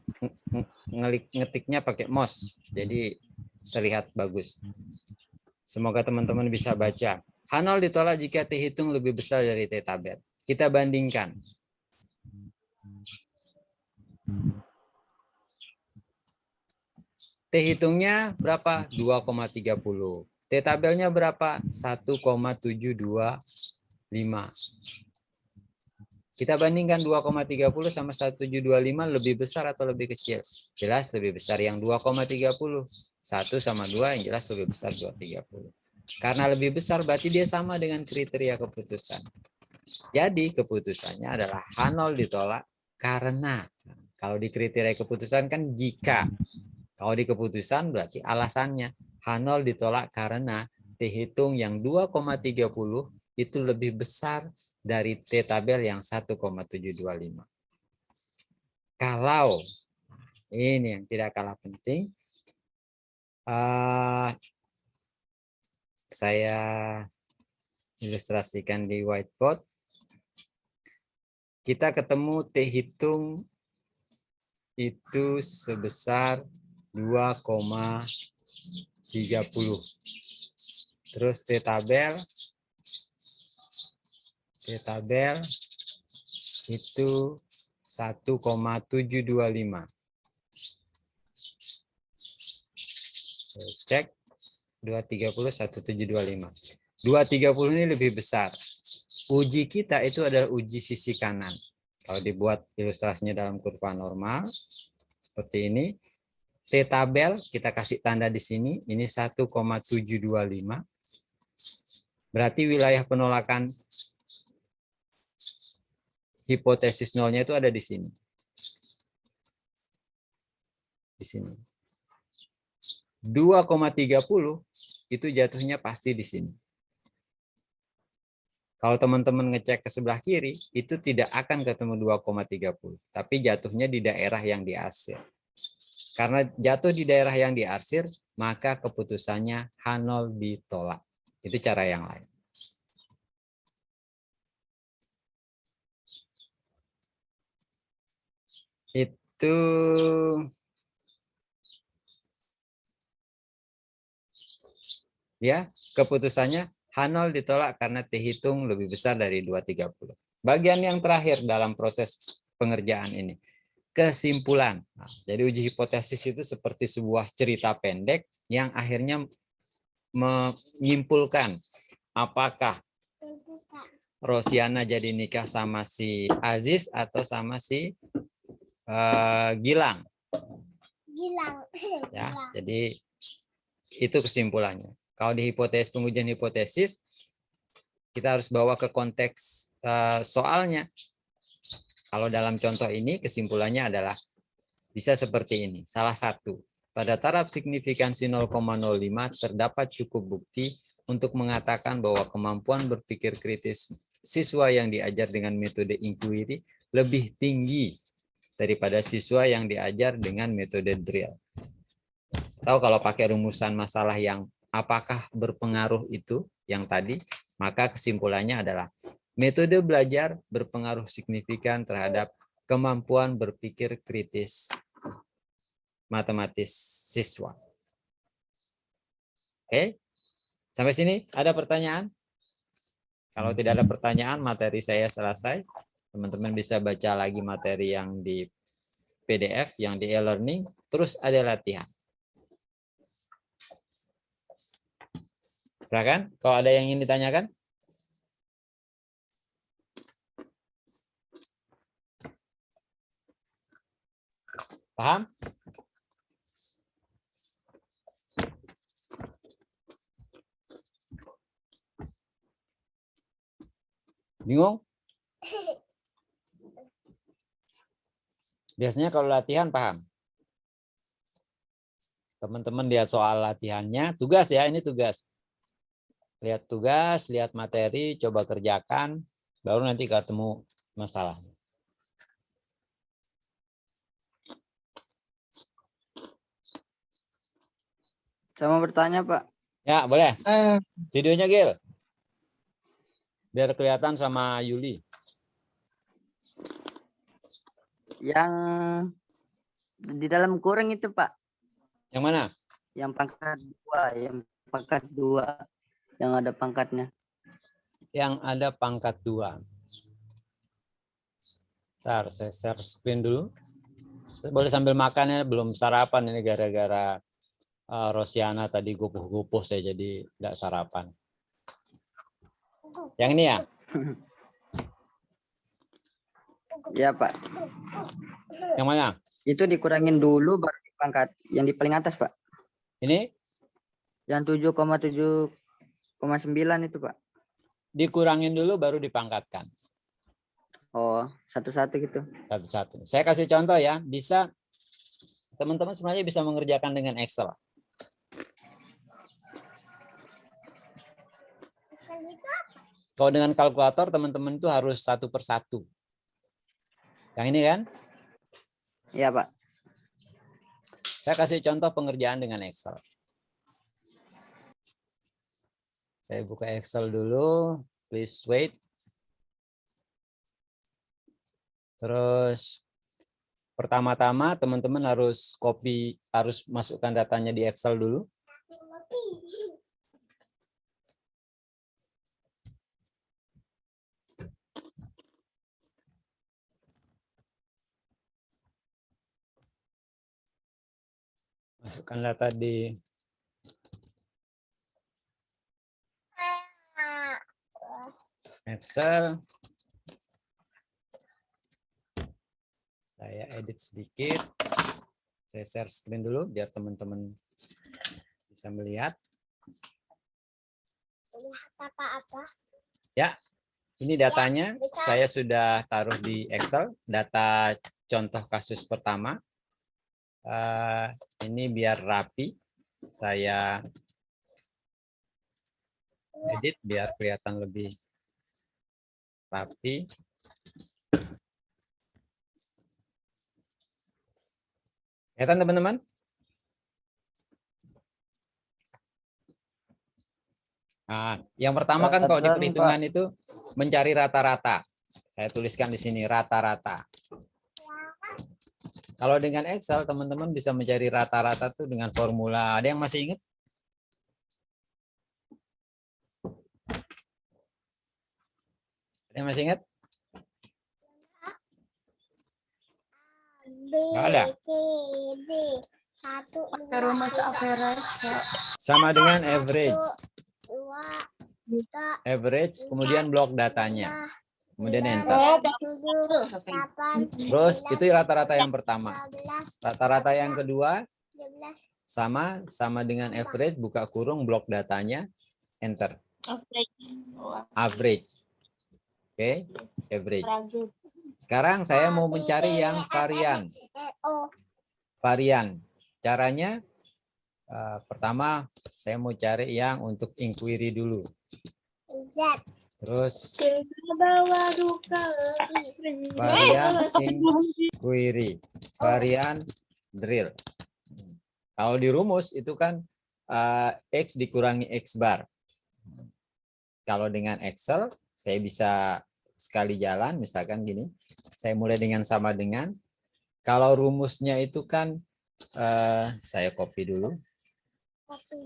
ngetiknya pakai mouse, jadi terlihat bagus. Semoga teman-teman bisa baca. H0 ditolak jika T hitung lebih besar dari T tabel. Kita bandingkan. T hitungnya berapa? 2,30. T tabelnya berapa? 1,725. Kita bandingkan 2,30 sama 1,725 lebih besar atau lebih kecil? Jelas lebih besar yang 2,30. 1 sama 2 yang jelas lebih besar 2,30. Karena lebih besar berarti dia sama dengan kriteria keputusan. Jadi keputusannya adalah H0 ditolak karena. Kalau di kriteria keputusan kan jika. Kalau di keputusan berarti alasannya H0 ditolak karena T hitung yang 2,30 itu lebih besar dari T tabel yang 1,725. Kalau ini yang tidak kalah penting, saya ilustrasikan di whiteboard. Kita ketemu T hitung itu sebesar 2,30. Terus T tabel itu 1,725. Cek 230 1,725. 230 ini lebih besar. Uji kita itu adalah uji sisi kanan. Kalau dibuat ilustrasinya dalam kurva normal seperti ini, T-tabel kita kasih tanda di sini, ini 1,725. Berarti wilayah penolakan hipotesis nolnya itu ada di sini. Di sini. 2,30 itu jatuhnya pasti di sini. Kalau teman-teman ngecek ke sebelah kiri, itu tidak akan ketemu 2,30. Tapi jatuhnya di daerah yang diarsir. Karena jatuh di daerah yang diarsir, maka keputusannya H0 ditolak. Itu cara yang lain. Itu ya, keputusannya H0 ditolak karena T hitung lebih besar dari 230. Bagian yang terakhir dalam proses pengerjaan ini, kesimpulan. Nah, jadi uji hipotesis itu seperti sebuah cerita pendek yang akhirnya menyimpulkan apakah Rosiana jadi nikah sama si Aziz atau sama si Gilang. Ya, jadi itu kesimpulannya. Kalau di hipotesis pengujian hipotesis, kita harus bawa ke konteks soalnya. Kalau dalam contoh ini kesimpulannya adalah bisa seperti ini. Salah satu, pada taraf signifikansi 0,05 terdapat cukup bukti untuk mengatakan bahwa kemampuan berpikir kritis siswa yang diajar dengan metode inquiry lebih tinggi daripada siswa yang diajar dengan metode drill. Tahu kalau pakai rumusan masalah yang apakah berpengaruh itu yang tadi, maka kesimpulannya adalah metode belajar berpengaruh signifikan terhadap kemampuan berpikir kritis matematis siswa. Oke, sampai sini ada pertanyaan? Kalau tidak ada pertanyaan, materi saya selesai. Teman-teman bisa baca lagi materi yang di PDF, yang di e-learning, terus ada latihan. Silakan, kalau ada yang ingin ditanyakan. Paham? Bingung? Biasanya kalau latihan paham. Teman-teman lihat soal latihannya, tugas ya, ini tugas. Lihat tugas, lihat materi, coba kerjakan, baru nanti ketemu masalahnya.
Saya mau bertanya, Pak.
Ya, boleh. Videonya, Gil. Biar kelihatan sama Yuli.
Yang di dalam kurung itu, Pak.
Yang mana?
Yang pangkat 2, yang ada pangkatnya.
Yang ada pangkat 2. Bentar, saya share screen dulu. Boleh sambil makan ya, belum sarapan ini gara-gara Rosiana tadi gupuh-gupuh saya jadi tidak sarapan. Yang ini ya?
Iya, Pak.
Yang mana?
Itu dikurangin dulu baru dipangkat. Yang di paling atas, Pak.
Ini?
Yang 7,7,9 itu, Pak.
Dikurangin dulu baru dipangkatkan.
Oh, satu-satu gitu.
Satu-satu. Saya kasih contoh ya, bisa teman-teman semuanya bisa mengerjakan dengan Excel. Kalau dengan kalkulator teman-teman itu harus satu per satu. Yang ini kan?
Iya, Pak.
Saya kasih contoh pengerjaan dengan Excel. Saya buka Excel dulu. Please wait. Terus pertama-tama teman-teman harus masukkan datanya di Excel dulu. Masukkan data di Excel. Saya edit sedikit. Saya share screen dulu biar teman-teman bisa melihat.
Apa-apa?
Ya, ini datanya saya sudah taruh di Excel, data contoh kasus pertama. Ini biar rapi, saya edit biar kelihatan lebih rapi. Kelihatan teman-teman? Nah, yang pertama kan kalau di perhitungan itu mencari rata-rata. Saya tuliskan di sini rata-rata. Kalau dengan Excel teman-teman bisa mencari rata-rata tuh dengan formula. Ada yang masih ingat? Ada yang masih ingat? Nggak ada.
Rumus average.
Sama dengan average.
2,
Average, kemudian blok datanya. Kemudian enter.
7, 8,
Terus itu rata-rata yang pertama.
12,
Rata-rata yang kedua
13,
sama dengan average, buka kurung, blok datanya, enter. Average. Oke, average. Sekarang saya mau mencari yang varian. Varian. Caranya pertama saya mau cari yang untuk inquiry dulu. Terus varian inquiry, varian drill. Kalau di rumus itu kan X dikurangi X bar. Kalau dengan Excel saya bisa sekali jalan, misalkan gini. Saya mulai dengan sama dengan. Kalau rumusnya itu kan saya copy dulu.
Copy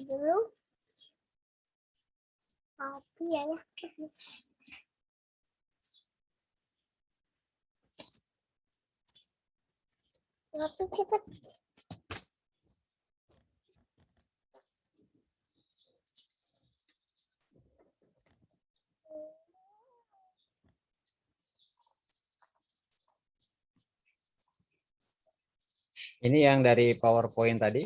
ya. Copy cepet.
Ini yang dari PowerPoint tadi.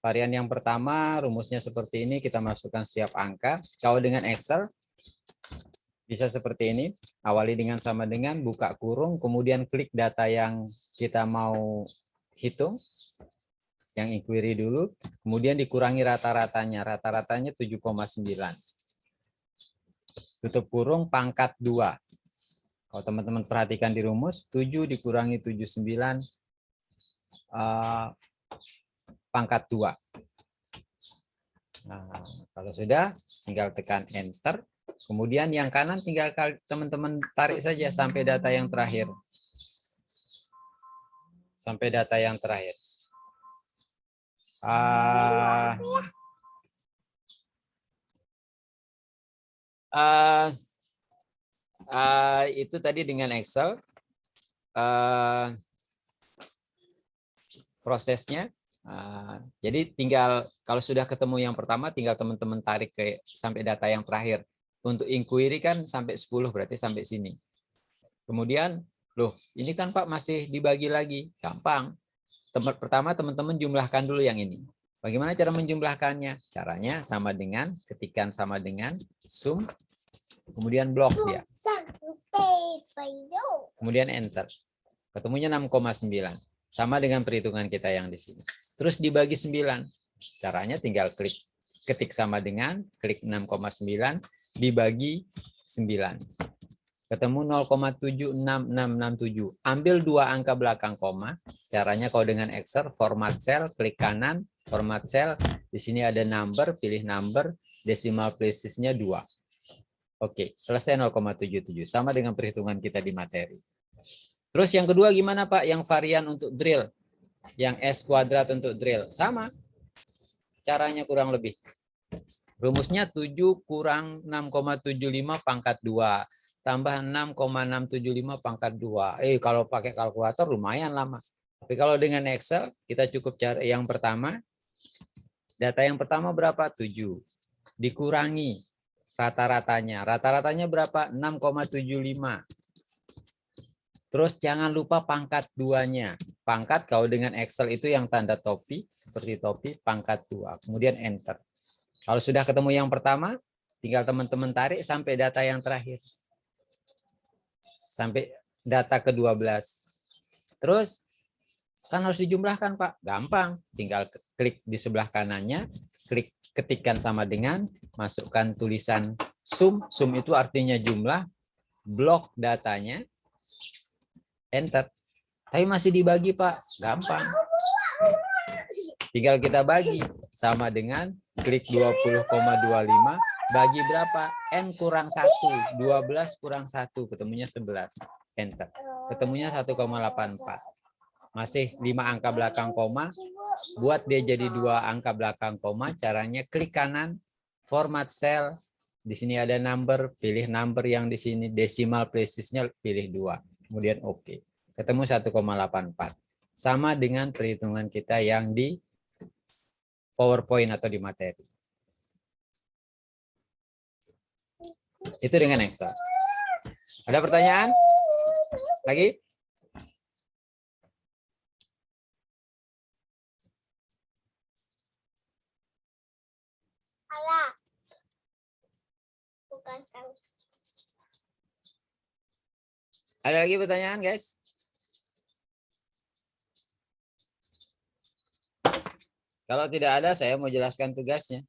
Varian yang pertama rumusnya seperti ini, kita masukkan setiap angka. Kalau dengan Excel bisa seperti ini. Awali dengan sama dengan, buka kurung, kemudian klik data yang kita mau hitung. Yang inquiry dulu, kemudian dikurangi rata-ratanya. Rata-ratanya 7,9. Tutup kurung pangkat 2. Kalau teman-teman perhatikan di rumus, 7 dikurangi 79 pangkat 2. Nah, kalau sudah, tinggal tekan enter. Kemudian yang kanan tinggal teman-teman tarik saja sampai data yang terakhir. Sampai data yang terakhir. Itu tadi dengan Excel. Prosesnya. Jadi tinggal kalau sudah ketemu yang pertama, tinggal teman-teman tarik ke sampai data yang terakhir. Untuk inquiry kan sampai 10, berarti sampai sini. Kemudian, loh ini kan Pak masih dibagi lagi. Gampang. Pertama teman-teman jumlahkan dulu yang ini. Bagaimana cara menjumlahkannya? Caranya sama dengan, ketikan sama dengan, sum, kemudian blok dia. Kemudian enter. Ketemunya 6,9. Sama dengan perhitungan kita yang di sini. Terus dibagi 9. Caranya tinggal ketik sama dengan, klik 6,9, dibagi 9. Ketemu 0,76667. Ambil 2 angka belakang koma. Caranya kalau dengan Excel, format cell, klik kanan, format cell. Di sini ada number, pilih number, decimal places-nya 2. Oke, selesai 0,77. Sama dengan perhitungan kita di materi. Terus yang kedua gimana Pak? Yang varian untuk drill. Yang S kuadrat untuk drill. Sama. Caranya kurang lebih. Rumusnya 7 kurang 6,75 pangkat 2. Tambah 6,675 pangkat 2. Kalau pakai kalkulator lumayan lama. Tapi kalau dengan Excel, kita cukup cari yang pertama. Data yang pertama berapa? 7. Dikurangi rata-ratanya. Rata-ratanya berapa? 6,75. Terus jangan lupa pangkat 2-nya. pangkat kalau dengan Excel itu yang tanda topi, seperti topi, pangkat 2. Kemudian enter. Kalau sudah ketemu yang pertama, tinggal teman-teman tarik sampai data yang terakhir. Sampai data ke-12. Terus, kan harus dijumlahkan, Pak. Gampang. Tinggal klik di sebelah kanannya, klik ketikkan sama dengan, masukkan tulisan sum. Sum itu artinya jumlah, blok datanya, enter. Tapi masih dibagi, Pak. Gampang. Tinggal kita bagi. Sama dengan klik 20,25. Bagi berapa? N kurang 1. 12 kurang 1. Ketemunya 11. Enter. Ketemunya 1,84. Masih 5 angka belakang koma. Buat dia jadi 2 angka belakang koma. Caranya klik kanan. Format cell. Di sini ada number. Pilih number yang di sini. Decimal places-nya pilih 2. Kemudian OK. Ketemu 1,84. Sama dengan perhitungan kita yang di PowerPoint atau di materi. Itu dengan Excel. Ada pertanyaan? Lagi?
Salah. Bukan salah.
Ada lagi pertanyaan, guys? Kalau tidak ada, saya mau jelaskan tugasnya.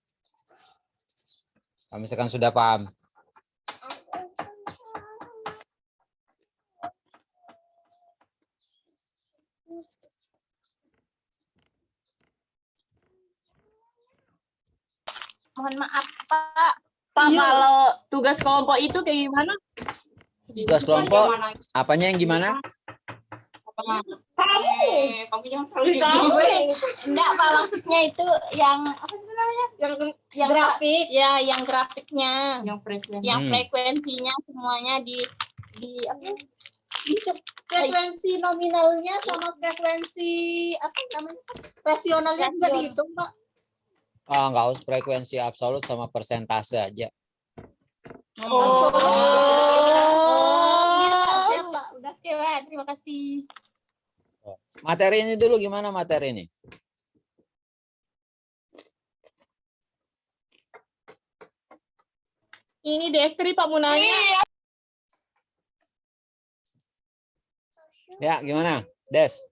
Kalau misalkan sudah paham.
Mohon maaf, Pak. Pak, kalau tugas kelompok itu kayak gimana?
Tugas kelompok, apanya yang gimana?
Kamu yang tahu. Enggak, Pak, maksudnya itu yang apa sih namanya? Yang grafik. Ya, yang grafiknya. Yang frekuensinya semuanya di apa?
Frekuensi nominalnya sama frekuensi apa namanya rasionalnya juga dihitung, Pak.
Oh, nggak usah frekuensi absolut sama persentase aja.
Absolut. Gitu, siap, Pak. Udah.
Oke, Pak, terima kasih.
Materi ini dulu gimana materi ini?
Ini DS3 Pak Munanya.
Ya, gimana? Des.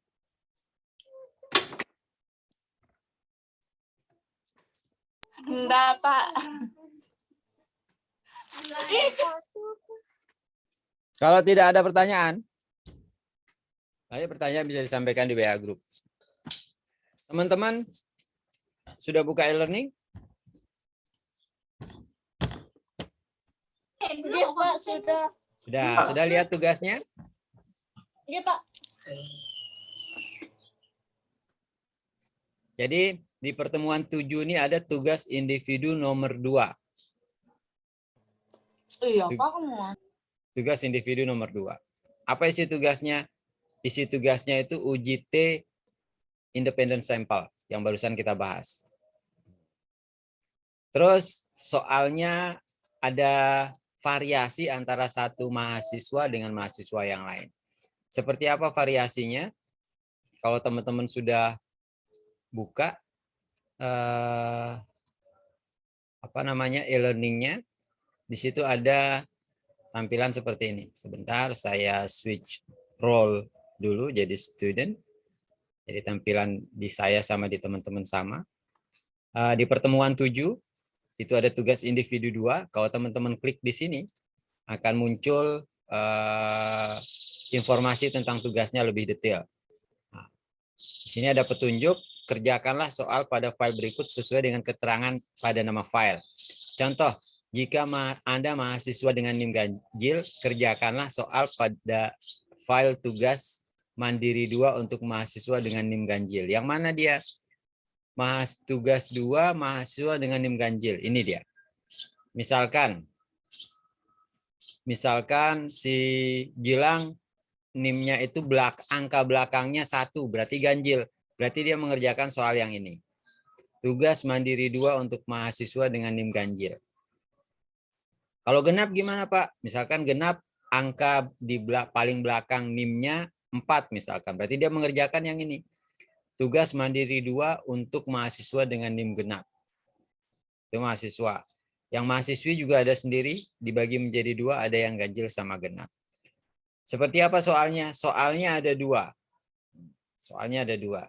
Enggak, Pak.
Kalau tidak ada pertanyaan, ayo pertanyaan bisa disampaikan di WA Group. Teman-teman, sudah buka e-learning?
Iya, Pak, sudah.
Sudah lihat tugasnya?
Iya, Pak.
Jadi di pertemuan 7 ini ada tugas individu nomor 2.
Iya, Pak, kamu.
Tugas individu nomor 2. Apa isi tugasnya? Isi tugasnya itu uji T independent sample yang barusan kita bahas. Terus soalnya ada variasi antara satu mahasiswa dengan mahasiswa yang lain. Seperti apa variasinya? Kalau teman-teman sudah buka e-learningnya, di situ ada tampilan seperti ini. Sebentar, saya switch role dulu jadi student. Jadi tampilan di saya sama di teman-teman sama. Di pertemuan 7 itu ada tugas individu 2. Kalau teman-teman klik di sini akan muncul informasi tentang tugasnya lebih detail. Nah, di sini ada petunjuk, kerjakanlah soal pada file berikut sesuai dengan keterangan pada nama file. Contoh, jika Anda mahasiswa dengan NIM ganjil, kerjakanlah soal pada file tugas mandiri 2 untuk mahasiswa dengan NIM ganjil. Yang mana dia? Tugas 2 mahasiswa dengan NIM ganjil. Ini dia. Misalkan si Gilang NIM-nya itu angka belakangnya 1, berarti ganjil. Berarti dia mengerjakan soal yang ini. Tugas mandiri 2 untuk mahasiswa dengan NIM ganjil. Kalau genap gimana, Pak? Misalkan genap angka di paling belakang NIM-nya 4 misalkan. Berarti dia mengerjakan yang ini. Tugas mandiri 2 untuk mahasiswa dengan NIM genap. Itu mahasiswa. Yang mahasiswi juga ada sendiri, dibagi menjadi 2, ada yang ganjil sama genap. Seperti apa soalnya? Soalnya ada 2. Soalnya ada 2.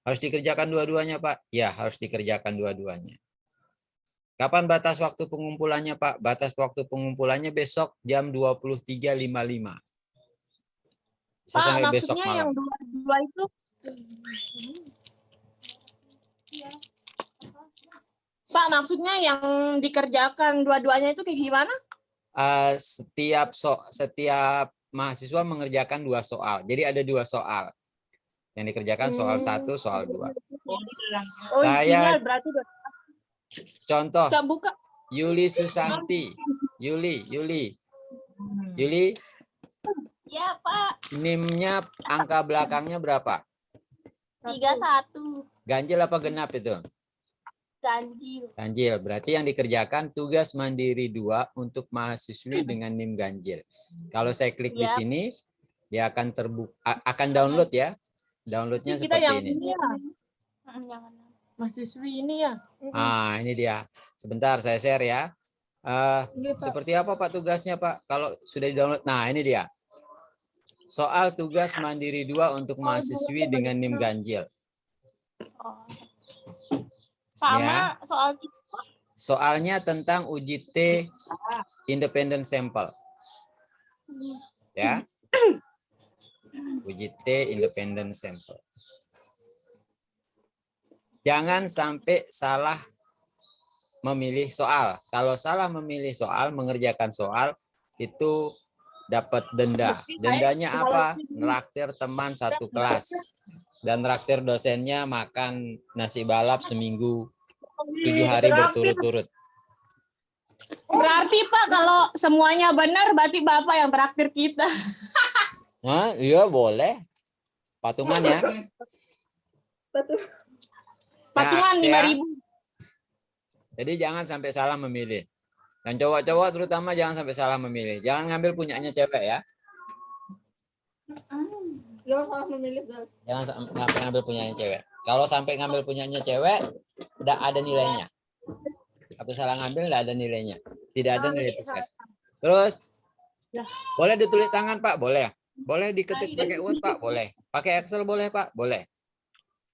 Harus dikerjakan dua-duanya, Pak? Ya, harus dikerjakan dua-duanya. Kapan batas waktu pengumpulannya, Pak? Batas waktu pengumpulannya besok jam 23.55. Bisa
Pak,
sampai besok
maksudnya
malam.
yang dua itu Pak, maksudnya yang dikerjakan dua-duanya itu kayak gimana?
Setiap mahasiswa mengerjakan 2 soal. Jadi ada 2 soal. Yang dikerjakan soal 1, soal 2.
Oh,
Saya
isinya berarti
contoh
Coba buka.
Yuli Susanti. Yuli.
Ya, Pak.
NIM-nya angka belakangnya berapa?
31.
Ganjil apa genap itu?
Ganjil.
Ganjil. Berarti yang dikerjakan tugas mandiri 2 untuk mahasiswi dengan NIM ganjil. Kalau saya klik di sini, dia akan akan download ya. Downloadnya
Kita
seperti
yang
ini.
ya. Mahasiswi ini ya.
Ini dia. Sebentar saya share ya. Seperti apa Pak tugasnya Pak? Kalau sudah di-download. Nah, ini dia. Soal tugas mandiri 2 untuk mahasiswi dengan NIM ganjil.
Sama
Ya.
soal
Soalnya tentang uji T independent sample. Ya. Uji T independent sample. Jangan sampai salah memilih soal. Kalau salah memilih soal, mengerjakan soal, itu dapat denda. Dendanya apa? Neraktir teman satu kelas. Dan neraktir dosennya makan nasi balap seminggu 7 hari berturut-turut.
Berarti Pak kalau semuanya benar berarti Bapak yang traktir kita.
Nah, iya boleh. Patungan ya.
Patungan
Ya,
5.000.
Jadi jangan sampai salah memilih. Dan cowok-cowok terutama jangan sampai salah memilih. Jangan ngambil punyanya cewek ya.
Jangan salah memilih, guys.
Jangan sampai ngambil punyanya cewek. Kalau sampai ngambil punyanya cewek, tidak ada nilainya. Atau salah ngambil, tidak ada nilainya. Tidak ada nilai tugas. Terus, boleh ditulis tangan Pak? Boleh. Boleh diketik pakai Word Pak? Boleh. Pakai Excel boleh Pak? Boleh.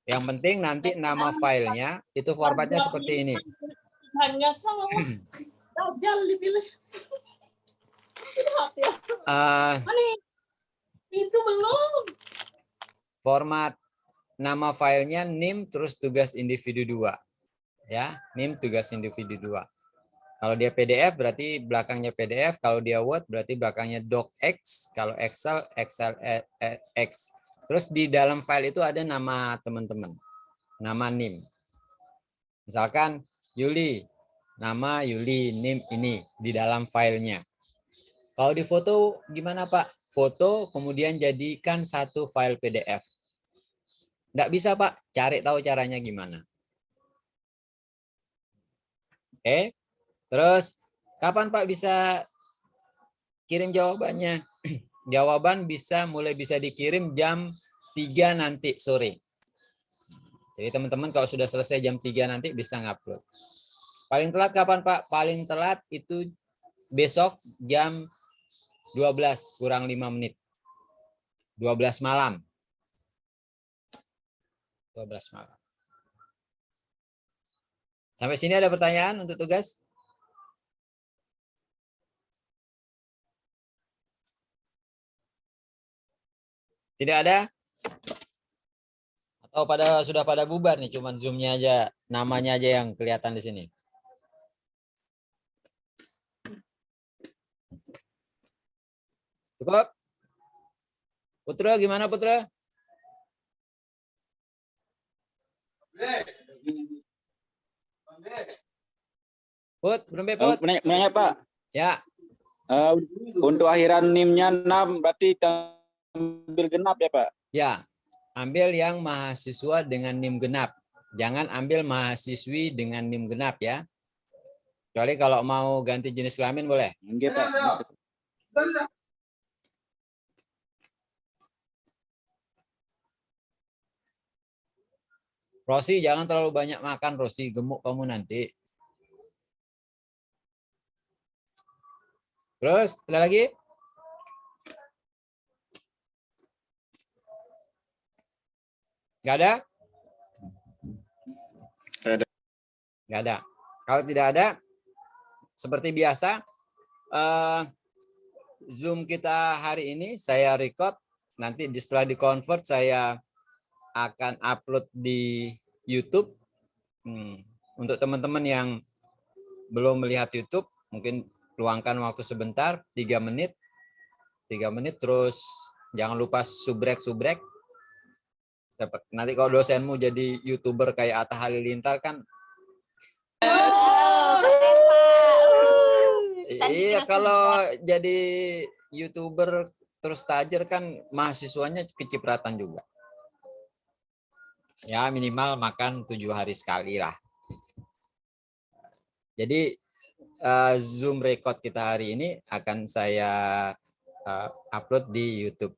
Yang penting nanti nama filenya itu formatnya seperti ini.
Hanya salah. Jangan dipilih. Itu belum.
Format nama filenya NIM terus tugas individu 2. Ya, NIM tugas individu 2. Kalau dia PDF berarti belakangnya PDF, kalau dia Word berarti belakangnya docx, kalau Excel X. Terus di dalam file itu ada nama teman-teman. Nama NIM. Misalkan Yuli, nama Yuli NIM ini di dalam filenya. Kalau di foto gimana Pak? Foto kemudian jadikan satu file PDF. Nggak bisa Pak, cari tahu caranya gimana. Oke, terus kapan Pak bisa kirim jawabannya? Jawaban mulai bisa dikirim jam 3 nanti sore. Jadi teman-teman kalau sudah selesai jam 3 nanti bisa ngupload. Paling telat kapan Pak? Paling telat itu besok jam 12 kurang 5 menit. 12 malam. 12 malam. Sampai sini ada pertanyaan untuk tugas? Tidak ada? Atau sudah pada bubar nih, cuman Zoom-nya aja, namanya aja yang kelihatan di sini. Cukup? Putra, gimana Putra? Put, belum Put?
Menanya Pak.
Ya.
Untuk akhiran NIM-nya 6 berarti ambil genap ya Pak?
Ya, ambil yang mahasiswa dengan NIM genap. Jangan ambil mahasiswi dengan NIM genap ya. Kecuali kalau mau ganti jenis kelamin boleh.
Enggak Pak.
Rosi, jangan terlalu banyak makan, Rosi. Gemuk kamu nanti. Terus, ada lagi? Nggak ada? Nggak ada. Kalau tidak ada, seperti biasa, Zoom kita hari ini saya record. Nanti setelah di-convert, saya akan upload di YouTube. Untuk teman-teman yang belum melihat YouTube, mungkin luangkan waktu sebentar, 3 menit. 3 menit, terus jangan lupa subrek. Nanti kalau dosenmu jadi YouTuber kayak Atta Halilintar kan. Iya, kalau jadi YouTuber terus stajer kan mahasiswanya kecipratan juga. Ya minimal makan 7 hari sekali lah. Jadi Zoom record kita hari ini akan saya upload di YouTube.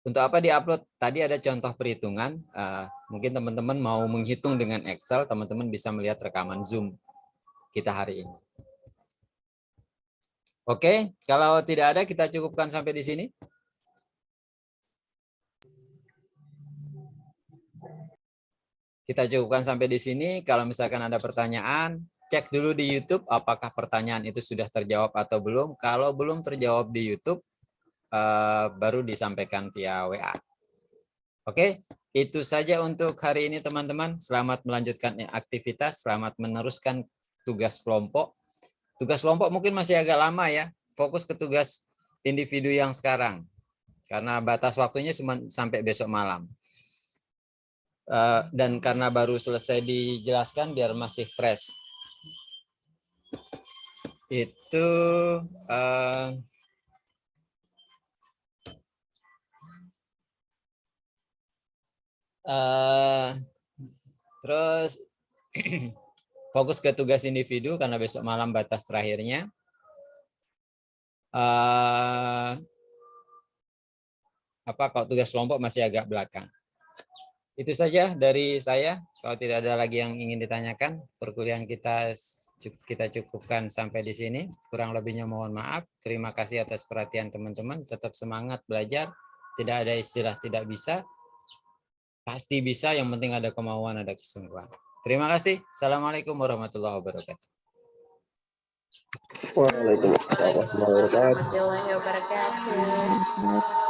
Untuk apa diupload? Tadi ada contoh perhitungan. Mungkin teman-teman mau menghitung dengan Excel, teman-teman bisa melihat rekaman Zoom kita hari ini. Oke, kalau tidak ada kita cukupkan sampai di sini. Kita cukupkan sampai di sini. Kalau misalkan ada pertanyaan, cek dulu di YouTube apakah pertanyaan itu sudah terjawab atau belum. Kalau belum terjawab di YouTube, baru disampaikan via WA. Oke, itu saja untuk hari ini teman-teman. Selamat melanjutkan aktivitas, selamat meneruskan tugas kelompok. Tugas kelompok mungkin masih agak lama ya. Fokus ke tugas individu yang sekarang. Karena batas waktunya cuma sampai besok malam. Dan karena baru selesai dijelaskan biar masih fresh. Itu terus fokus ke tugas individu karena besok malam batas terakhirnya. Kalau tugas kelompok masih agak belakang. Itu saja dari saya. Kalau tidak ada lagi yang ingin ditanyakan, perkuliahan kita cukupkan sampai di sini. Kurang lebihnya mohon maaf. Terima kasih atas perhatian teman-teman. Tetap semangat belajar. Tidak ada istilah tidak bisa. Pasti bisa, yang penting ada kemauan, ada kesungguhan. Terima kasih. Assalamualaikum warahmatullahi wabarakatuh.
Waalaikumsalam warahmatullahi wabarakatuh.
Warahmatullahi wabarakatuh.